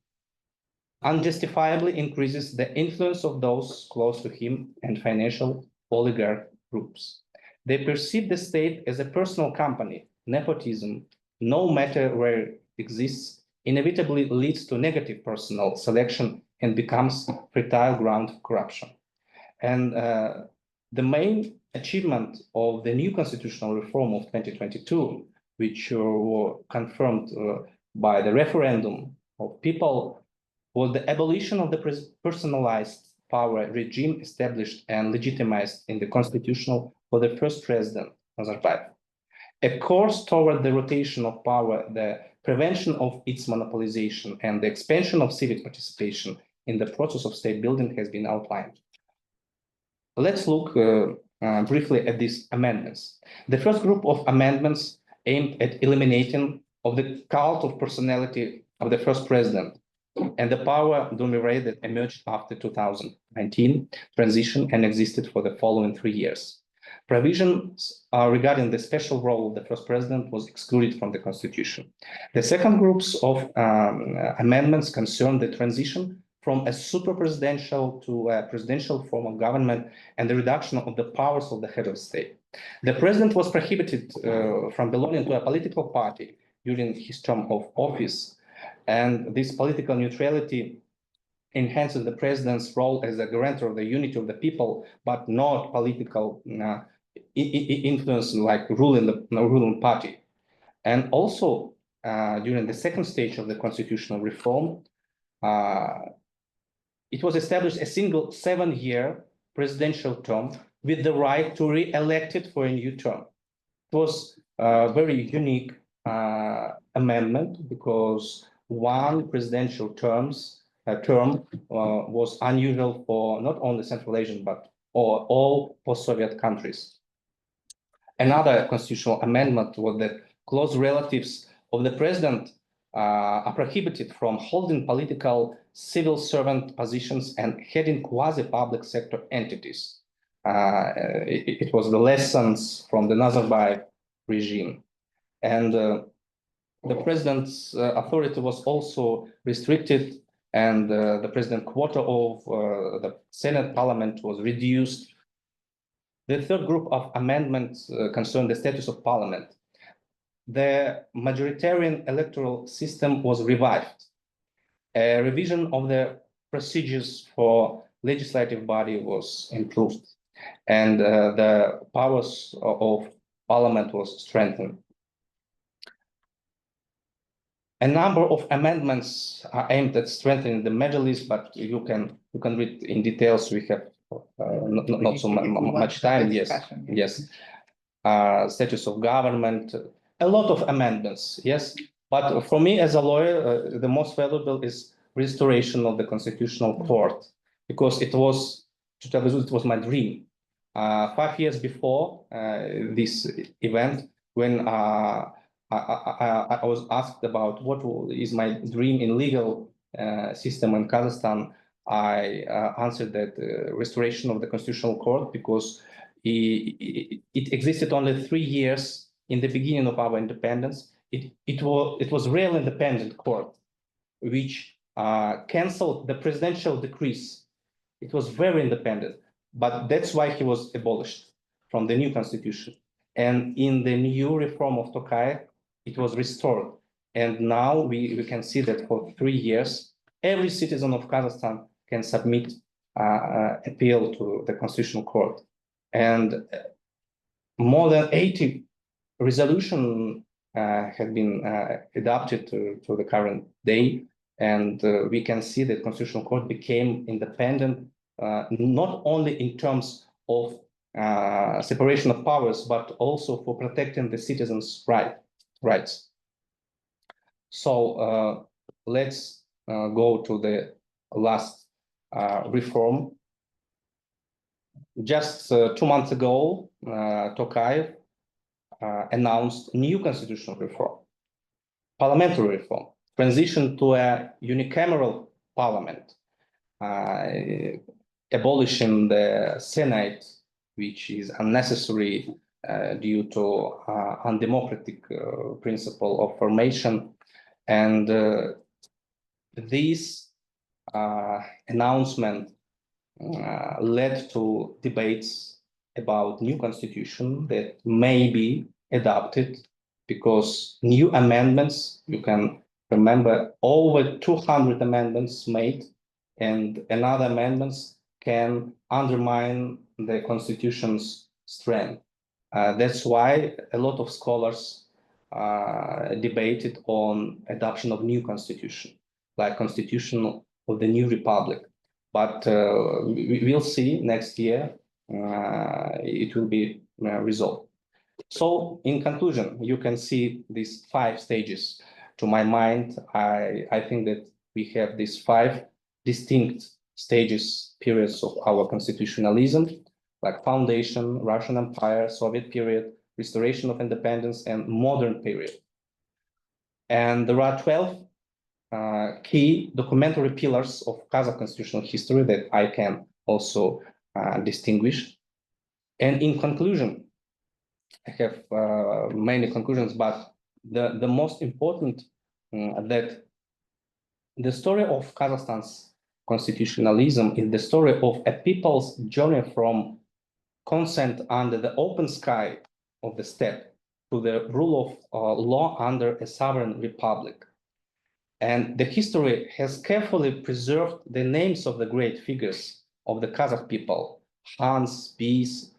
unjustifiably increases the influence of those close to him and financial oligarch groups. They perceive the state as a personal company. Nepotism, no matter where it exists, inevitably leads to negative personal selection and becomes fertile ground for corruption. And the main achievement of the new constitutional reform of 2022, which were confirmed by the referendum of people, was the abolition of the personalized power regime established and legitimized in the constitutional for the first president, Nazarbayev. A course toward the rotation of power, the prevention of its monopolization, and the expansion of civic participation in the process of state building has been outlined. Let's look briefly at these amendments. The first group of amendments aimed at eliminating of the cult of personality of the first president and the power duumvirate that emerged after 2019 transition and existed for the following 3 years. Provisions regarding the special role of the first president was excluded from the constitution. The second groups of amendments concern the transition from a super presidential to a presidential form of government and the reduction of the powers of the head of state. The president was prohibited from belonging to a political party during his term of office, and this political neutrality enhances the president's role as a guarantor of the unity of the people, but not political influence like ruling the ruling party. And also, during the second stage of the constitutional reform, it was established a single 7-year presidential term with the right to re-elect it for a new term. It was a very unique amendment because one presidential term was unusual for not only Central Asian, but all post-Soviet countries. Another constitutional amendment was that close relatives of the president are prohibited from holding political civil servant positions and heading quasi-public sector entities. It was the lessons from the Nazarbayev regime. And the president's authority was also restricted, and the president quota of the Senate parliament was reduced. The third group of amendments concerned the status of parliament. The majoritarian electoral system was revived. A revision of the procedures for legislative body was improved, and the powers of parliament was strengthened. A number of amendments are aimed at strengthening the majlis, but you can read in details. We have not so much time. Yes. Status of government, a lot of amendments. Yes, but for me as a lawyer, the most valuable is restoration of the constitutional court, because it was, to tell the truth, it was my dream. 5 years before this event, when I was asked about what is my dream in legal system in Kazakhstan, I answered that restoration of the constitutional court, because it existed only 3 years in the beginning of our independence. It was real independent court, which canceled the presidential decrees. It was very independent, but that's why he was abolished from the new constitution. And in the new reform of Tokayev, it was restored. And now we can see that for 3 years, every citizen of Kazakhstan can submit appeal to the Constitutional Court. And more than 80 resolutions have been adopted to the current day. And we can see that Constitutional Court became independent, not only in terms of separation of powers, but also for protecting the citizens' rights. So let's go to the last reform. Just 2 months ago, Tokayev announced new constitutional reform, parliamentary reform, transition to a unicameral parliament, abolishing the Senate, which is unnecessary due to undemocratic principle of formation. And this announcement led to debates about new constitution that may be adopted, because new amendments, you can remember, over 200 amendments made, and another amendments can undermine the constitution's strength. That's why a lot of scholars debated on adoption of new constitution, like constitution of the new republic. But we'll see next year, it will be resolved. So in conclusion, you can see these 5 stages. To my mind, I think that we have these 5 distinct stages, periods of our constitutionalism, like foundation, Russian Empire, Soviet period, restoration of independence, and modern period. And there are 12 key documentary pillars of Kazakh constitutional history that I can also distinguish. And in conclusion, I have many conclusions, but the most important that the story of Kazakhstan's constitutionalism is the story of a people's journey from consent under the open sky of the steppe to the rule of law under a sovereign republic. And the history has carefully preserved the names of the great figures of the Kazakh people, Khans, beys,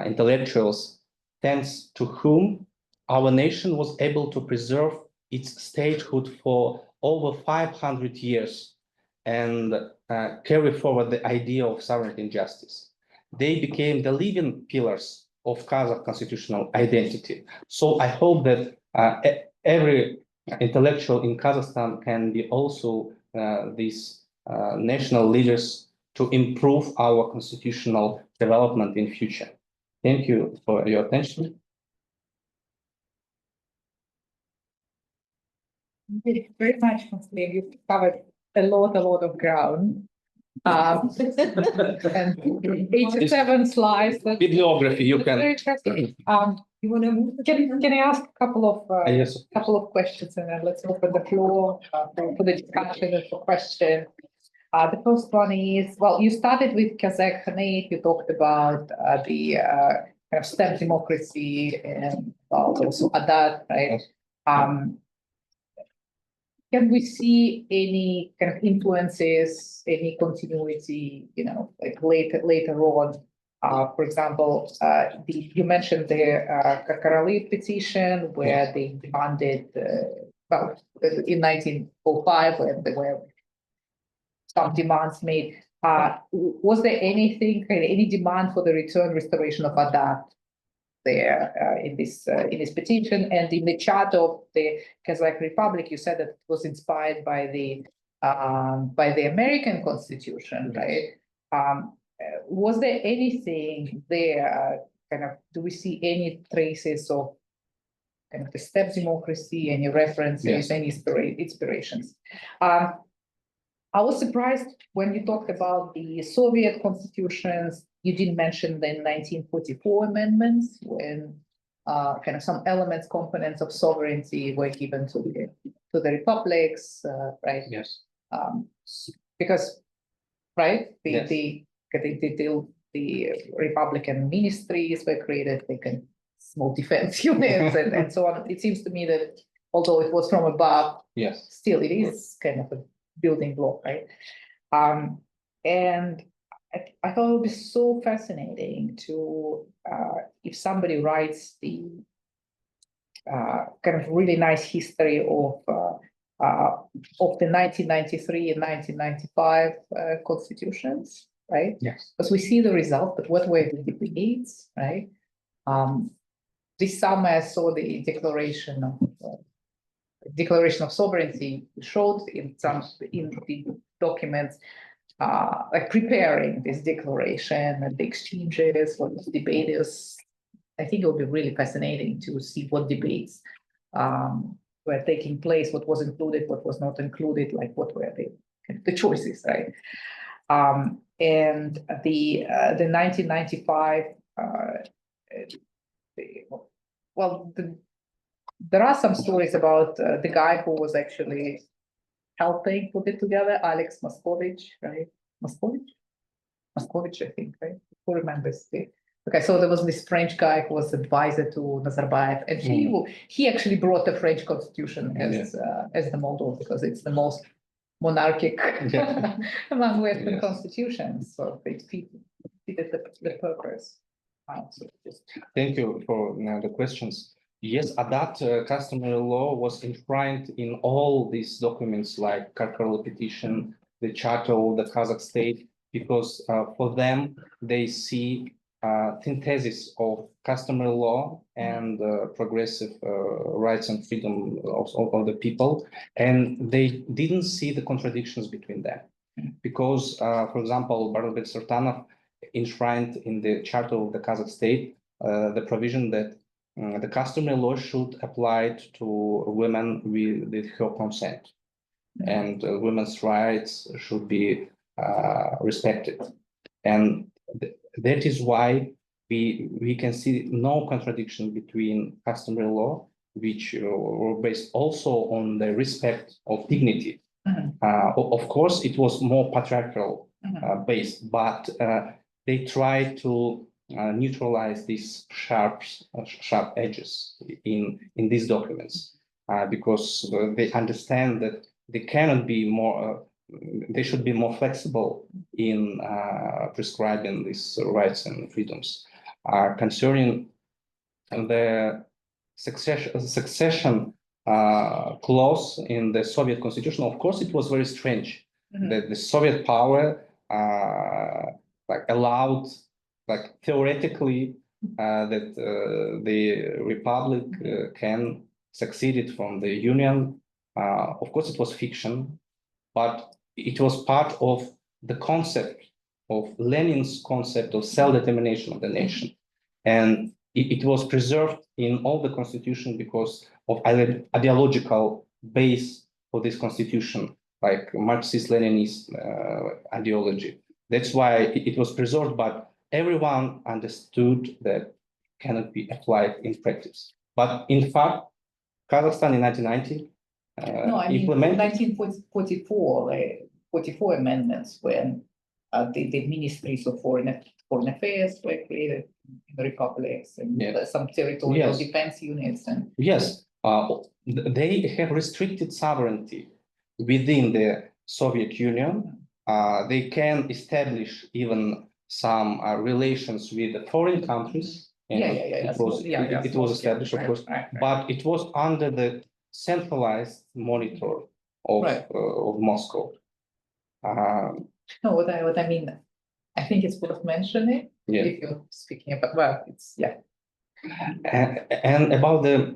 intellectuals, thanks to whom our nation was able to preserve its statehood for over 500 years and carry forward the idea of sovereignty and justice. They became the living pillars of Kazakh constitutional identity. So I hope that every intellectual in Kazakhstan can be also these national leaders to improve our constitutional development in future. Thank you for your attention. Thank you very much, Muslim. You've covered a lot of ground. And 87 slides. Bibliography, you can. Very interesting. You want to move? Can I ask a couple of Yes. couple of questions, and then let's open the floor for the discussion and for questions. The first one is, well, you started with Kazakh Khanate. You talked about the kind of steppe democracy and also Adat, right? Can we see any kind of influences, any continuity, you know, like later on? For example, you mentioned the Karalit petition, where they demanded, well, in 1905, when there were some demands made. Was there anything, any demand for the restoration of Adat there in this petition? And in the chart of the Kazakh Republic, you said that it was inspired by the American Constitution, right? Was there anything there? Kind of, do we see any traces of kind of the steppe democracy? Any references? Any inspirations? I was surprised when you talked about the Soviet constitutions. You didn't mention the 1944 amendments, when kind of some elements, components of sovereignty were given to the republics, right? Yes. Because, right, Yes. the Republican ministries were created, small defense units and so on. It seems to me that although it was from above, Yes, still it is kind of a building block, right? And I thought it would be so fascinating to, if somebody writes the kind of really nice history of the 1993 and 1995 constitutions, right? Yes. Because we see the result, but what were the debates, right? This summer I saw the Declaration of Sovereignty showed in the documents, like preparing this declaration and the exchanges, what the debate is. I think it will be really fascinating to see what debates were taking place, what was included, what was not included, like what were the choices, right? And the 1995, there are some stories about the guy who was actually helping put it together, Alex Moscovich, right? Moscovich, I think, right? Who remembers the? Okay, so there was this French guy who was advisor to Nazarbayev, and he actually brought the French constitution as the model because it's the most monarchic among Western constitutions. So it fitted the purpose. Thank you for the questions. Yes, that customary law was enshrined in all these documents like Karkarlı petition, the Charter of the Kazakh state, because for them, they see synthesis of customary law and progressive rights and freedom of the people. And they didn't see the contradictions between them. Because, for example, Barzilbek Sultanov enshrined in the Charter of the Kazakh state the provision that the customary law should apply to women with her consent, and women's rights should be respected. And that is why we can see no contradiction between customary law, which were based also on the respect of dignity. Of course, it was more patriarchal based, but they tried to neutralize these sharp edges in these documents because they understand that they cannot be more. They should be more flexible in prescribing these rights and freedoms. Concerning the succession clause in the Soviet constitution, of course, it was very strange that the Soviet power allowed, theoretically, that the republic can succeed from the union. Of course, it was fiction, but it was part of the concept of Lenin's concept of self-determination of the nation. And it was preserved in all the constitution because of ideological base for this constitution, like Marxist-Leninist ideology. That's why it was preserved, but everyone understood that it cannot be applied in practice. But in fact, Kazakhstan in 1990 implemented 1944, 44 amendments when the ministries of foreign affairs were created in the republics and some territorial defense units. And they have restricted sovereignty within the Soviet Union. They can establish even some relations with the foreign countries. It was established, of course, but it was under the centralized monitor of Moscow. No, what I mean, I think it's worth mentioning if you're speaking about, And about the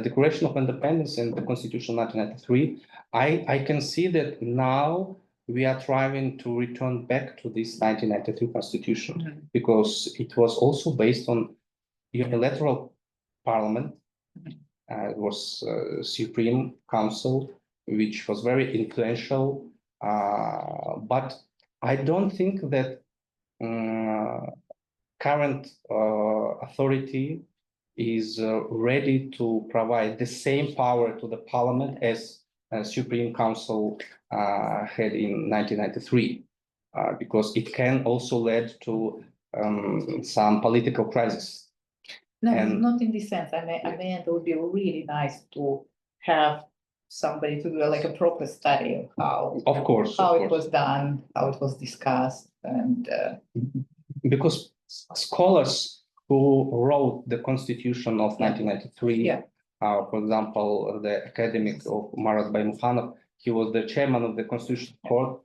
Declaration of Independence and the Constitution 1993, I can see that now we are trying to return back to this 1993 Constitution because it was also based on unilateral parliament. It was Supreme Council, which was very influential. But I don't think that current authority is ready to provide the same power to the parliament as Supreme Council had in 1993, because it can also lead to some political crisis. No, not in this sense. I mean, it would be really nice to have somebody to do like a proper study of how it was done, how it was discussed, and because scholars who wrote the Constitution of 1993, for example, the academic of Marat Baymukhanov, he was the chairman of the Constitutional Court.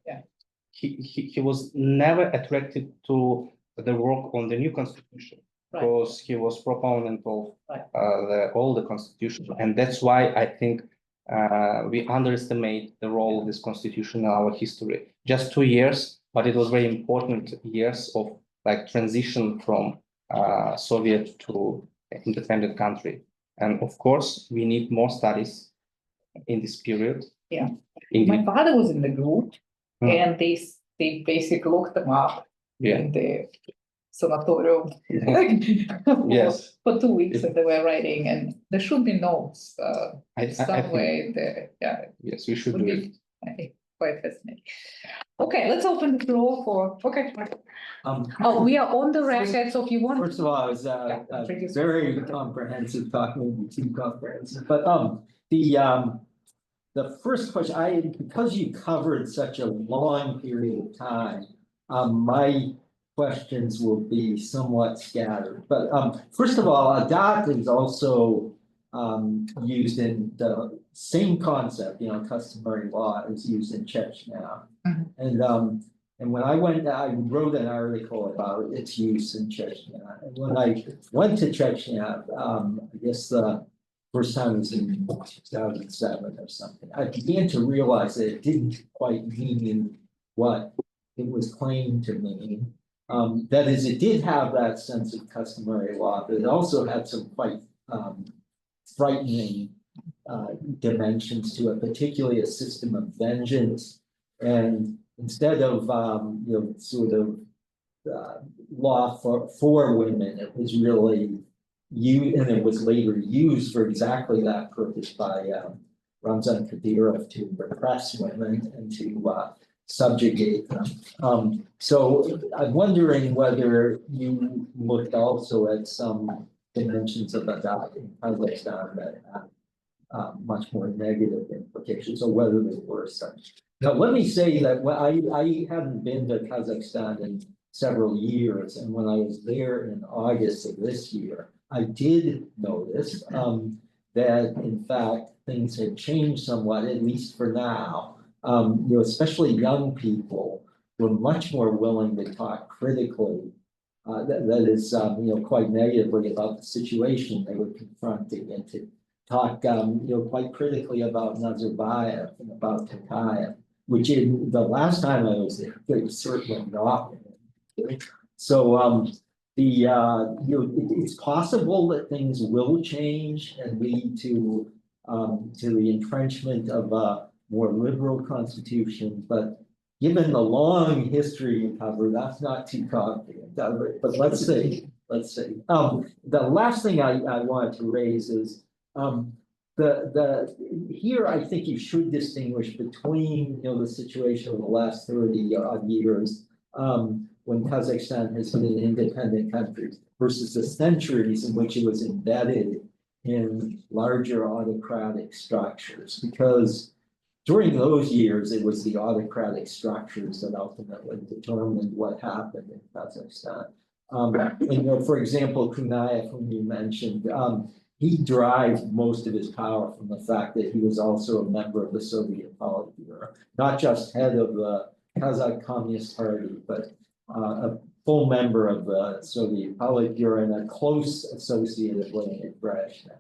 he was never attracted to the work on the new constitution, Right. because he was proponent of Right. the older constitution, and that's why I think we underestimate the role of this constitution in our history. Just 2 years, but it was very important years of like transition from Soviet to independent country. And of course, we need more studies in this period. Yeah. In My father was in the group, Hmm. and they basically looked them up Yeah. in the sanatorium Yes. for 2 weeks, and they were writing, and there should be notes I some think, way there. Yeah, yes, we should would do be, it. I think, quite fascinating. Okay, let's open the floor for, okay. Oh, we are on the record, so if you want. First of all, it was Yeah, introduce very comprehensive talk, maybe too comprehensive, but the first question, because you covered such a long period of time, my questions will be somewhat scattered. But first of all, adat is also used in the same concept, customary law is used in Chechnya. Mhm. And when I wrote an article about its use in Chechnya. And when I went to Chechnya, I guess the first time was in 2007 or something, I began to realize that it didn't quite mean what it was claimed to mean. That is, it did have that sense of customary law, but it also had some quite frightening dimensions to it, particularly a system of vengeance. And instead of sort of law for women, it was really and it was later used for exactly that purpose by Ramzan Kadyrov to repress women and to subjugate them. So I'm wondering whether you looked also at some dimensions of adat in Kazakhstan that have much more negative implications, or whether there were such. Now, let me say that I haven't been to Kazakhstan in several years, and when I was there in August of this year, I did notice that, in fact, things had changed somewhat, at least for now. Especially young people were much more willing to talk critically, that is, quite negatively about the situation they were confronting, and to talk, quite critically about Nazarbayev and about Tokayev, which in the last time I was there, they were certainly not. So it's possible that things will change and lead to the entrenchment of a more liberal constitution, but given the long history you cover, that's not too confident. But let's see. The last thing I wanted to raise is here I think you should distinguish between the situation of the last 30 odd years when Kazakhstan has been an independent country versus the centuries in which it was embedded in larger autocratic structures, because during those years, it was the autocratic structures that ultimately determined what happened in Kazakhstan. For example, Kunayev, whom you mentioned, he derived most of his power from the fact that he was also a member of the Soviet Politburo, not just head of the Kazakh Communist Party, but a full member of the Soviet Politburo and a close associate of Leonid Brezhnev.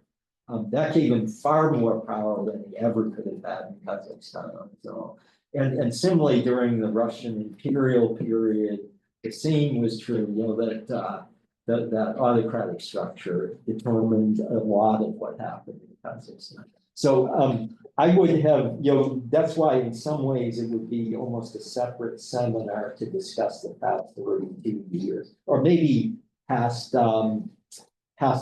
That gave him far more power than he ever could have had in Kazakhstan on his own. And similarly, during the Russian imperial period, the same was true, that autocratic structure determined a lot of what happened in Kazakhstan. So I would have, that's why in some ways it would be almost a separate seminar to discuss the past 32 years, or maybe past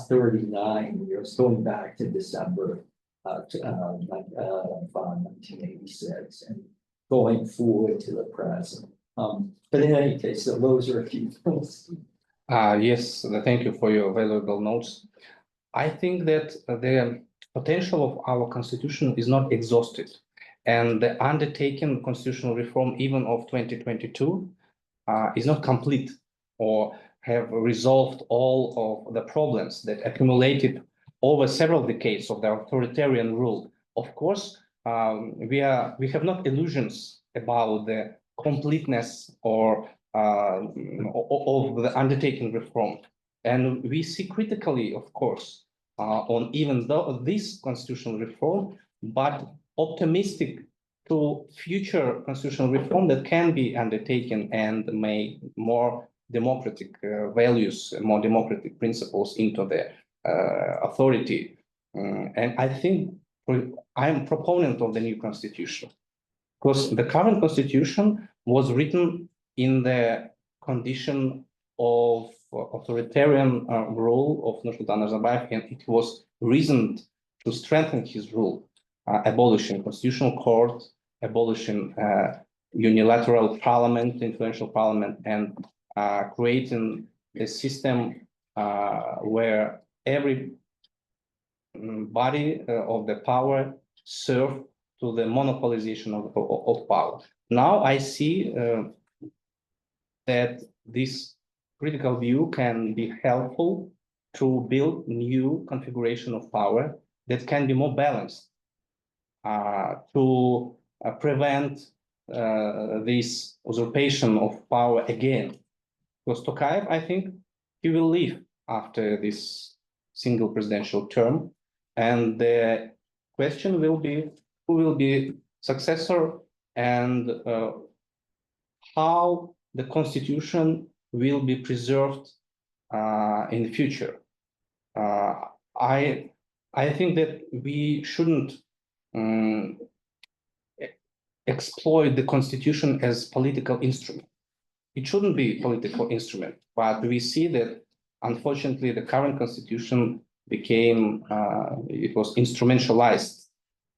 39 years, going back to December 1986 and going forward to the present. But in any case, so those are a few things. Yes, thank you for your valuable notes. I think that the potential of our constitution is not exhausted, and the undertaken constitutional reform, even of 2022, is not complete or have resolved all of the problems that accumulated over several decades of the authoritarian rule. Of course, we have not illusions about the completeness or of the undertaking reform. And we see critically, of course, on even though this constitutional reform, but optimistic to future constitutional reform that can be undertaken and may more democratic values, more democratic principles into the authority. And I think I'm a proponent of the new constitution, because the current constitution was written in the condition of authoritarian rule of Nursultan Nazarbayev, and it was reasoned to strengthen his rule, abolishing constitutional court, abolishing unilateral parliament, influential parliament, and creating a system where every body of the power serve to the monopolization of power. Now I see that this critical view can be helpful to build new configuration of power that can be more balanced to prevent this usurpation of power again. Because Tokayev, I think, he will leave after this single presidential term, and the question will be who will be successor and how the constitution will be preserved in the future. I think that we shouldn't exploit the constitution as political instrument. It shouldn't be a political instrument, but we see that unfortunately the current constitution became it was instrumentalized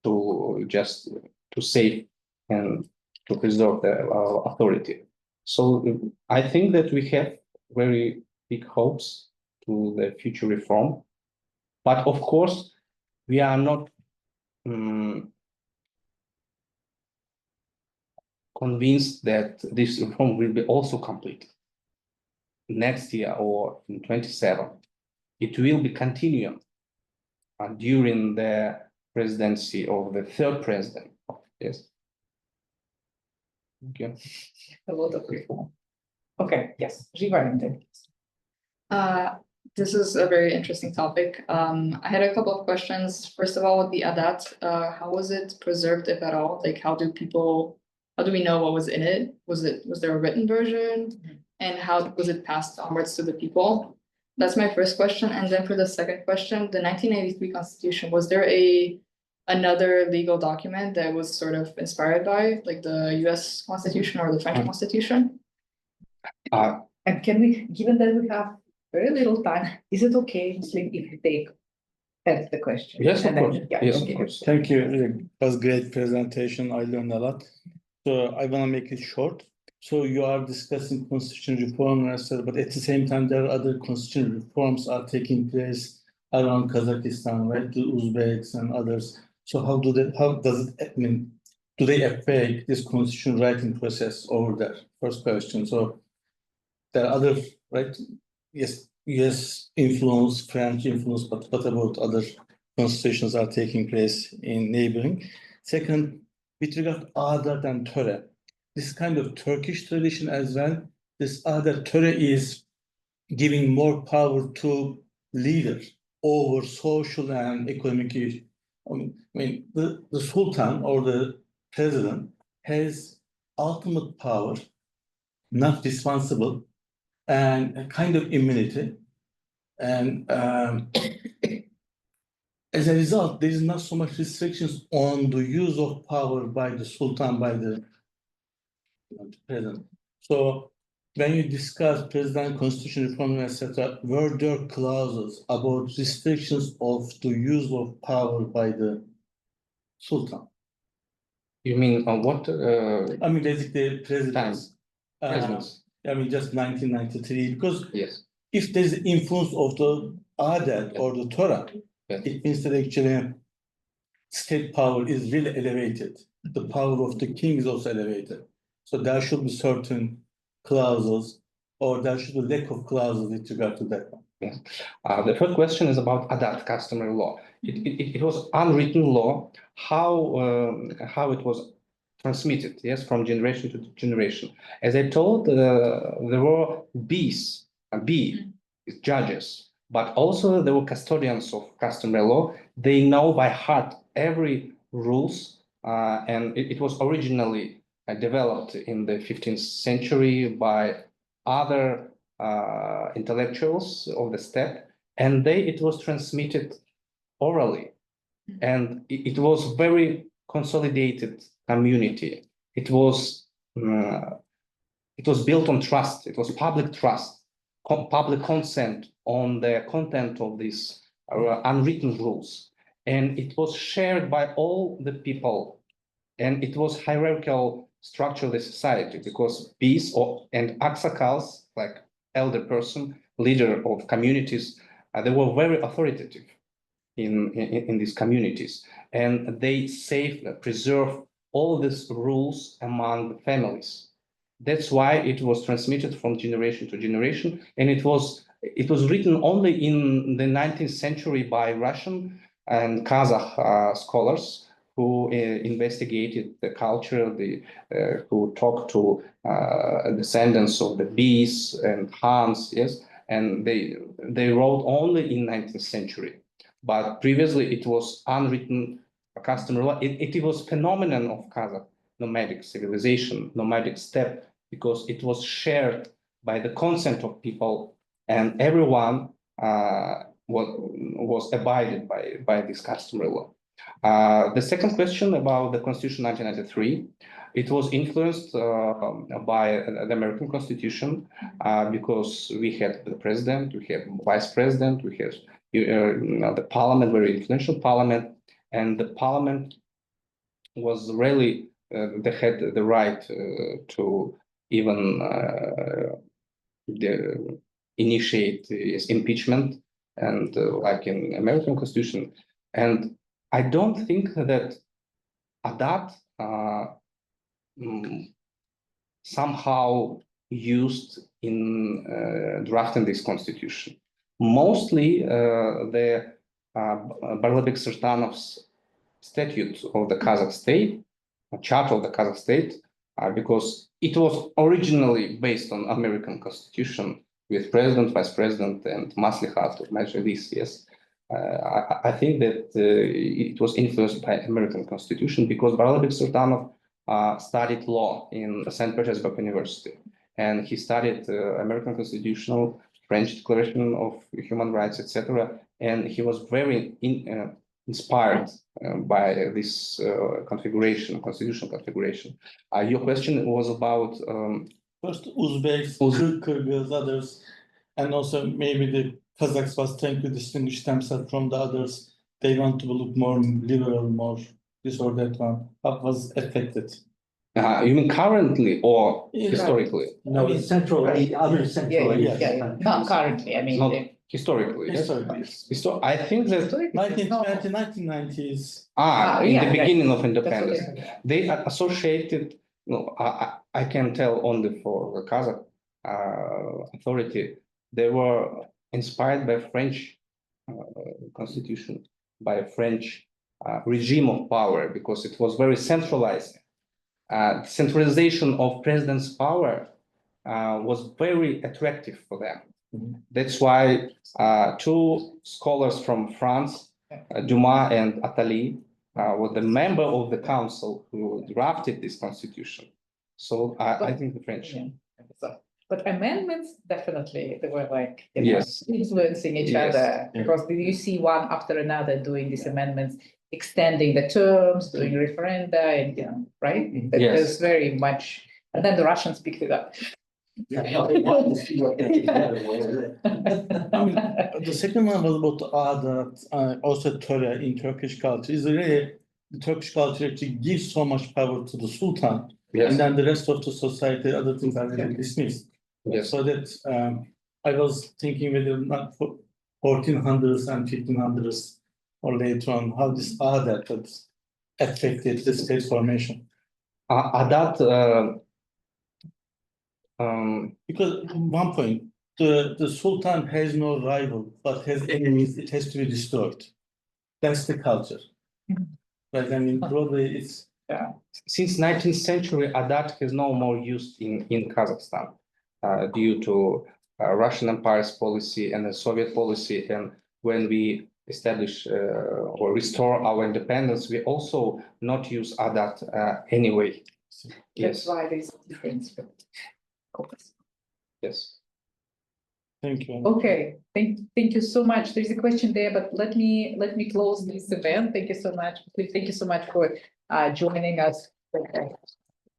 to just to save and to preserve the authority. So I think that we have very big hopes to the future reform, but of course we are not convinced that this reform will be also complete next year or in 27. It will be continuing during the presidency of the third president. Yes. Okay. A lot of reform. Okay, yes, Jivarinde. This is a very interesting topic. I had a couple of questions. First of all, with the Adat, how was it preserved, if at all? Like, how do we know what was in it? Was there a written version? And how was it passed onwards to the people? That's my first question. And then for the second question, the 1983 Constitution, was there another legal document that was sort of inspired by, like the US Constitution or the French Constitution? And can we, given that we have very little time, is it okay, Muslim, if you take the question? Yes, of And then- course. yeah, Yes, okay. of course. Thank you. It was great presentation. I learned a lot. So I want to make it short. So you are discussing constitution reform, but at the same time, there are other constitutional reforms are taking place around Kazakhstan, right? The Uzbeks and others. So how does it, do they affect this constitution writing process over there? First question. So there are other, right? Yes, US influence, French influence, but what about other constitutions are taking place in neighboring? Second, with regard to Adat and Töre, this kind of Turkish tradition as well, this Adat Töre is giving more power to leaders over social and economic issues. I mean, the Sultan or the president has ultimate power, not responsible, and a kind of immunity. And as a result, there is not so much restrictions on the use of power by the Sultan, by the president. So when you discuss president constitution reform, etc., were there clauses about restrictions of the use of power by the Sultan? You mean on what? I mean, basically, presidents. Presidents. I mean, just 1993, because Yes. if there's influence of the Adat or the Torah, Yes. it means that actually state power is really elevated. The power of the king is also elevated. So there should be certain clauses, or there should be lack of clauses with regard to that one. Yes. The first question is about Adat, customary law. It was unwritten law. How it was transmitted, yes, from generation to generation. As I told, there were judges, but also there were custodians of customary law. They know by heart every rules, and it was originally developed in the 15th century by other intellectuals of the steppe, and it was transmitted orally, and it was very consolidated community. It was built on trust. It was public trust, public consent on the content of these unwritten rules, and it was shared by all the people, and it was hierarchical structure of the society, because bees and aksakals, like elder person, leader of communities, they were very authoritative in these communities, and they preserve all these rules among the families. That's why it was transmitted from generation to generation, and it was written only in the 19th century by Russian and Kazakh scholars who investigated the culture, who talked to descendants of the bees and Hans, yes, and they wrote only in 19th century. But previously it was unwritten customary law. It was phenomenon of Kazakh nomadic civilization, nomadic steppe, because it was shared by the consent of people, and everyone was abided by this customary law. The second question about the Constitution 1993, it was influenced by the American Constitution, because we had the president, we had vice president, we had the parliament, very influential parliament, and the parliament was really they had the right to even initiate impeachment, and like in American Constitution. And I don't think that Adat somehow used in drafting this constitution. Mostly the Barlabek Sirtanov's statute of the Kazakh state, charter of the Kazakh state, because it was originally based on American Constitution with president, vice president, and Maslihat to measure this, yes. I think that it was influenced by American Constitution, because Barlabek Sirtanov studied law in St. Petersburg University, and he studied American Constitutional, French Declaration of Human Rights, etc. And he was very inspired by this constitutional configuration. Your question was about first Uzbeks, Kyrgyz, others, and also maybe the Kazakhs was trying to distinguish themselves from the others. They want to look more liberal, more this or that one. What was affected? You mean currently or historically? No, I mean, Central, other Central yeah, Asian Yeah, countries. not currently, I mean. Not historically. Yes. Historically. I think that 1990s. in yeah, the beginning yeah. of independence, That's what they are associated. No, I can tell only for the Kazakh authority. They were inspired by French constitution, by French regime of power, because it was very centralized. Centralization of president's power was very attractive for them. That's why two scholars from France, Dumas and Attali, were the member of the council who drafted this constitution. So I think the French. Yeah. But amendments, definitely, they were like, Yes. influencing each Yes. other, because you see one after another doing these amendments, extending the terms, doing referenda, and right? Yes. There's very much, and then the Russians picked it up. Yeah, they want to see what they can get away with. I mean, the second one was about Adat, also Torah in Turkish culture. Is really the Turkish culture actually gives so much power to the Sultan, Yes. and then the rest of the society, other things are really dismissed. Yes. So that I was thinking whether not for 1400s and 1500s or later on, how this Adat had affected the state formation. Adat. Because at one point, the Sultan has no rival, but has enemies, it has to be destroyed. That's the culture. Right, I mean, probably it's Since 19th century, Adat is no more used in Kazakhstan due to Russian Empire's policy and the Soviet policy. And when we establish or restore our independence, we also not use Adat anyway. That's Yes, why there's a difference. yes. Thank you. Okay, thank you so much. There's a question there, but let me close this event. Thank you so much. Thank you so much for joining us.